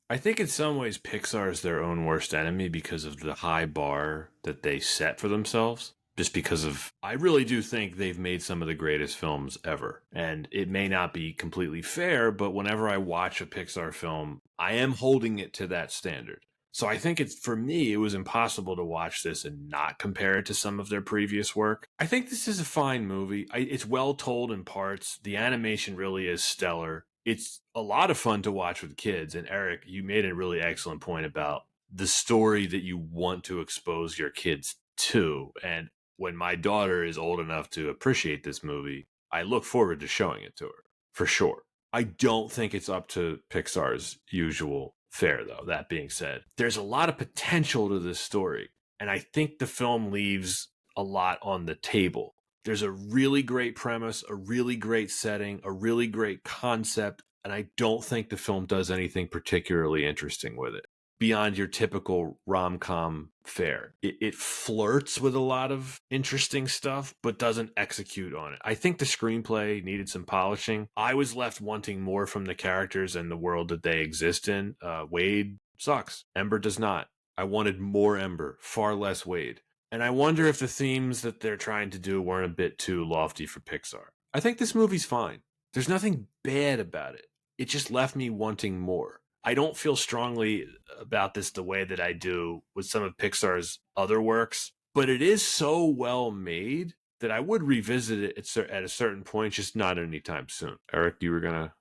I think in some ways Pixar is their own worst enemy because of the high bar that they set for themselves. Just because I really do think they've made some of the greatest films ever. And it may not be completely fair, but whenever I watch a Pixar film, I am holding it to that standard. So I think for me, it was impossible to watch this and not compare it to some of their previous work. I think this is a fine movie. It's well told in parts. The animation really is stellar. It's a lot of fun to watch with kids. And Eric, you made a really excellent point about the story that you want to expose your kids to. And when my daughter is old enough to appreciate this movie, I look forward to showing it to her, for sure. I don't think it's up to Pixar's usual fare, though. That being said, there's a lot of potential to this story, and I think the film leaves a lot on the table. There's a really great premise, a really great setting, a really great concept, and I don't think the film does anything particularly interesting with it beyond your typical rom-com fare. It flirts with a lot of interesting stuff, but doesn't execute on it. I think the screenplay needed some polishing. I was left wanting more from the characters and the world that they exist in. Wade sucks. Ember does not. I wanted more Ember, far less Wade. And I wonder if the themes that they're trying to do weren't a bit too lofty for Pixar. I think this movie's fine. There's nothing bad about it. It just left me wanting more. I don't feel strongly about this the way that I do with some of Pixar's other works, but it is so well made that I would revisit it at a certain point, just not anytime soon. Eric, you were gonna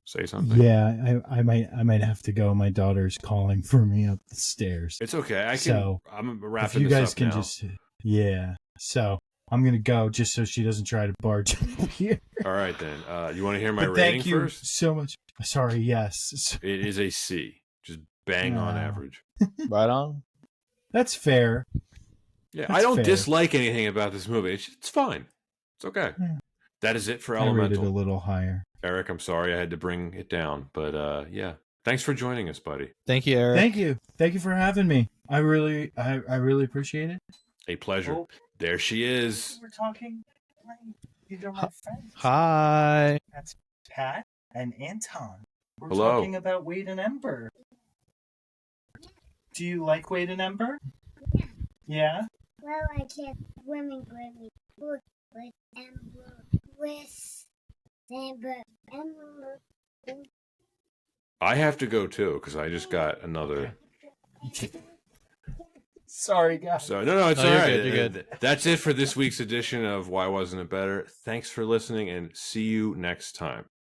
say something? Yeah, I might have to go. My daughter's calling for me up the stairs. It's okay. I'm if wrapping you this guys up can now. just, yeah. So I'm gonna go just so she doesn't try to barge in here. All right then. You want to hear my But rating thank you first? so much. Sorry, yes. It is a C, just bang on Wow. average. Right on. That's fair. Yeah, That's I don't fair. dislike anything about this movie. It's fine. It's okay. Yeah. That is it for I rated Elemental. a little higher. Eric, I'm sorry I had to bring it down, but yeah. Thanks for joining us, buddy. Thank you, Eric. Thank you for having me. I really appreciate it. A pleasure. Oh. There she is. We're talking. These are my friends. Hi. That's Pat and Anton. We're Hello. talking about Wade and Ember. Do you like Wade and Ember? Yeah? Well, I can't swimming with Ember. I have to go too because I just got another. Sorry, guys. So no, it's No, all you're right. good, you're good. That's it for this week's edition of Why Wasn't It Better? Thanks for listening and see you next time.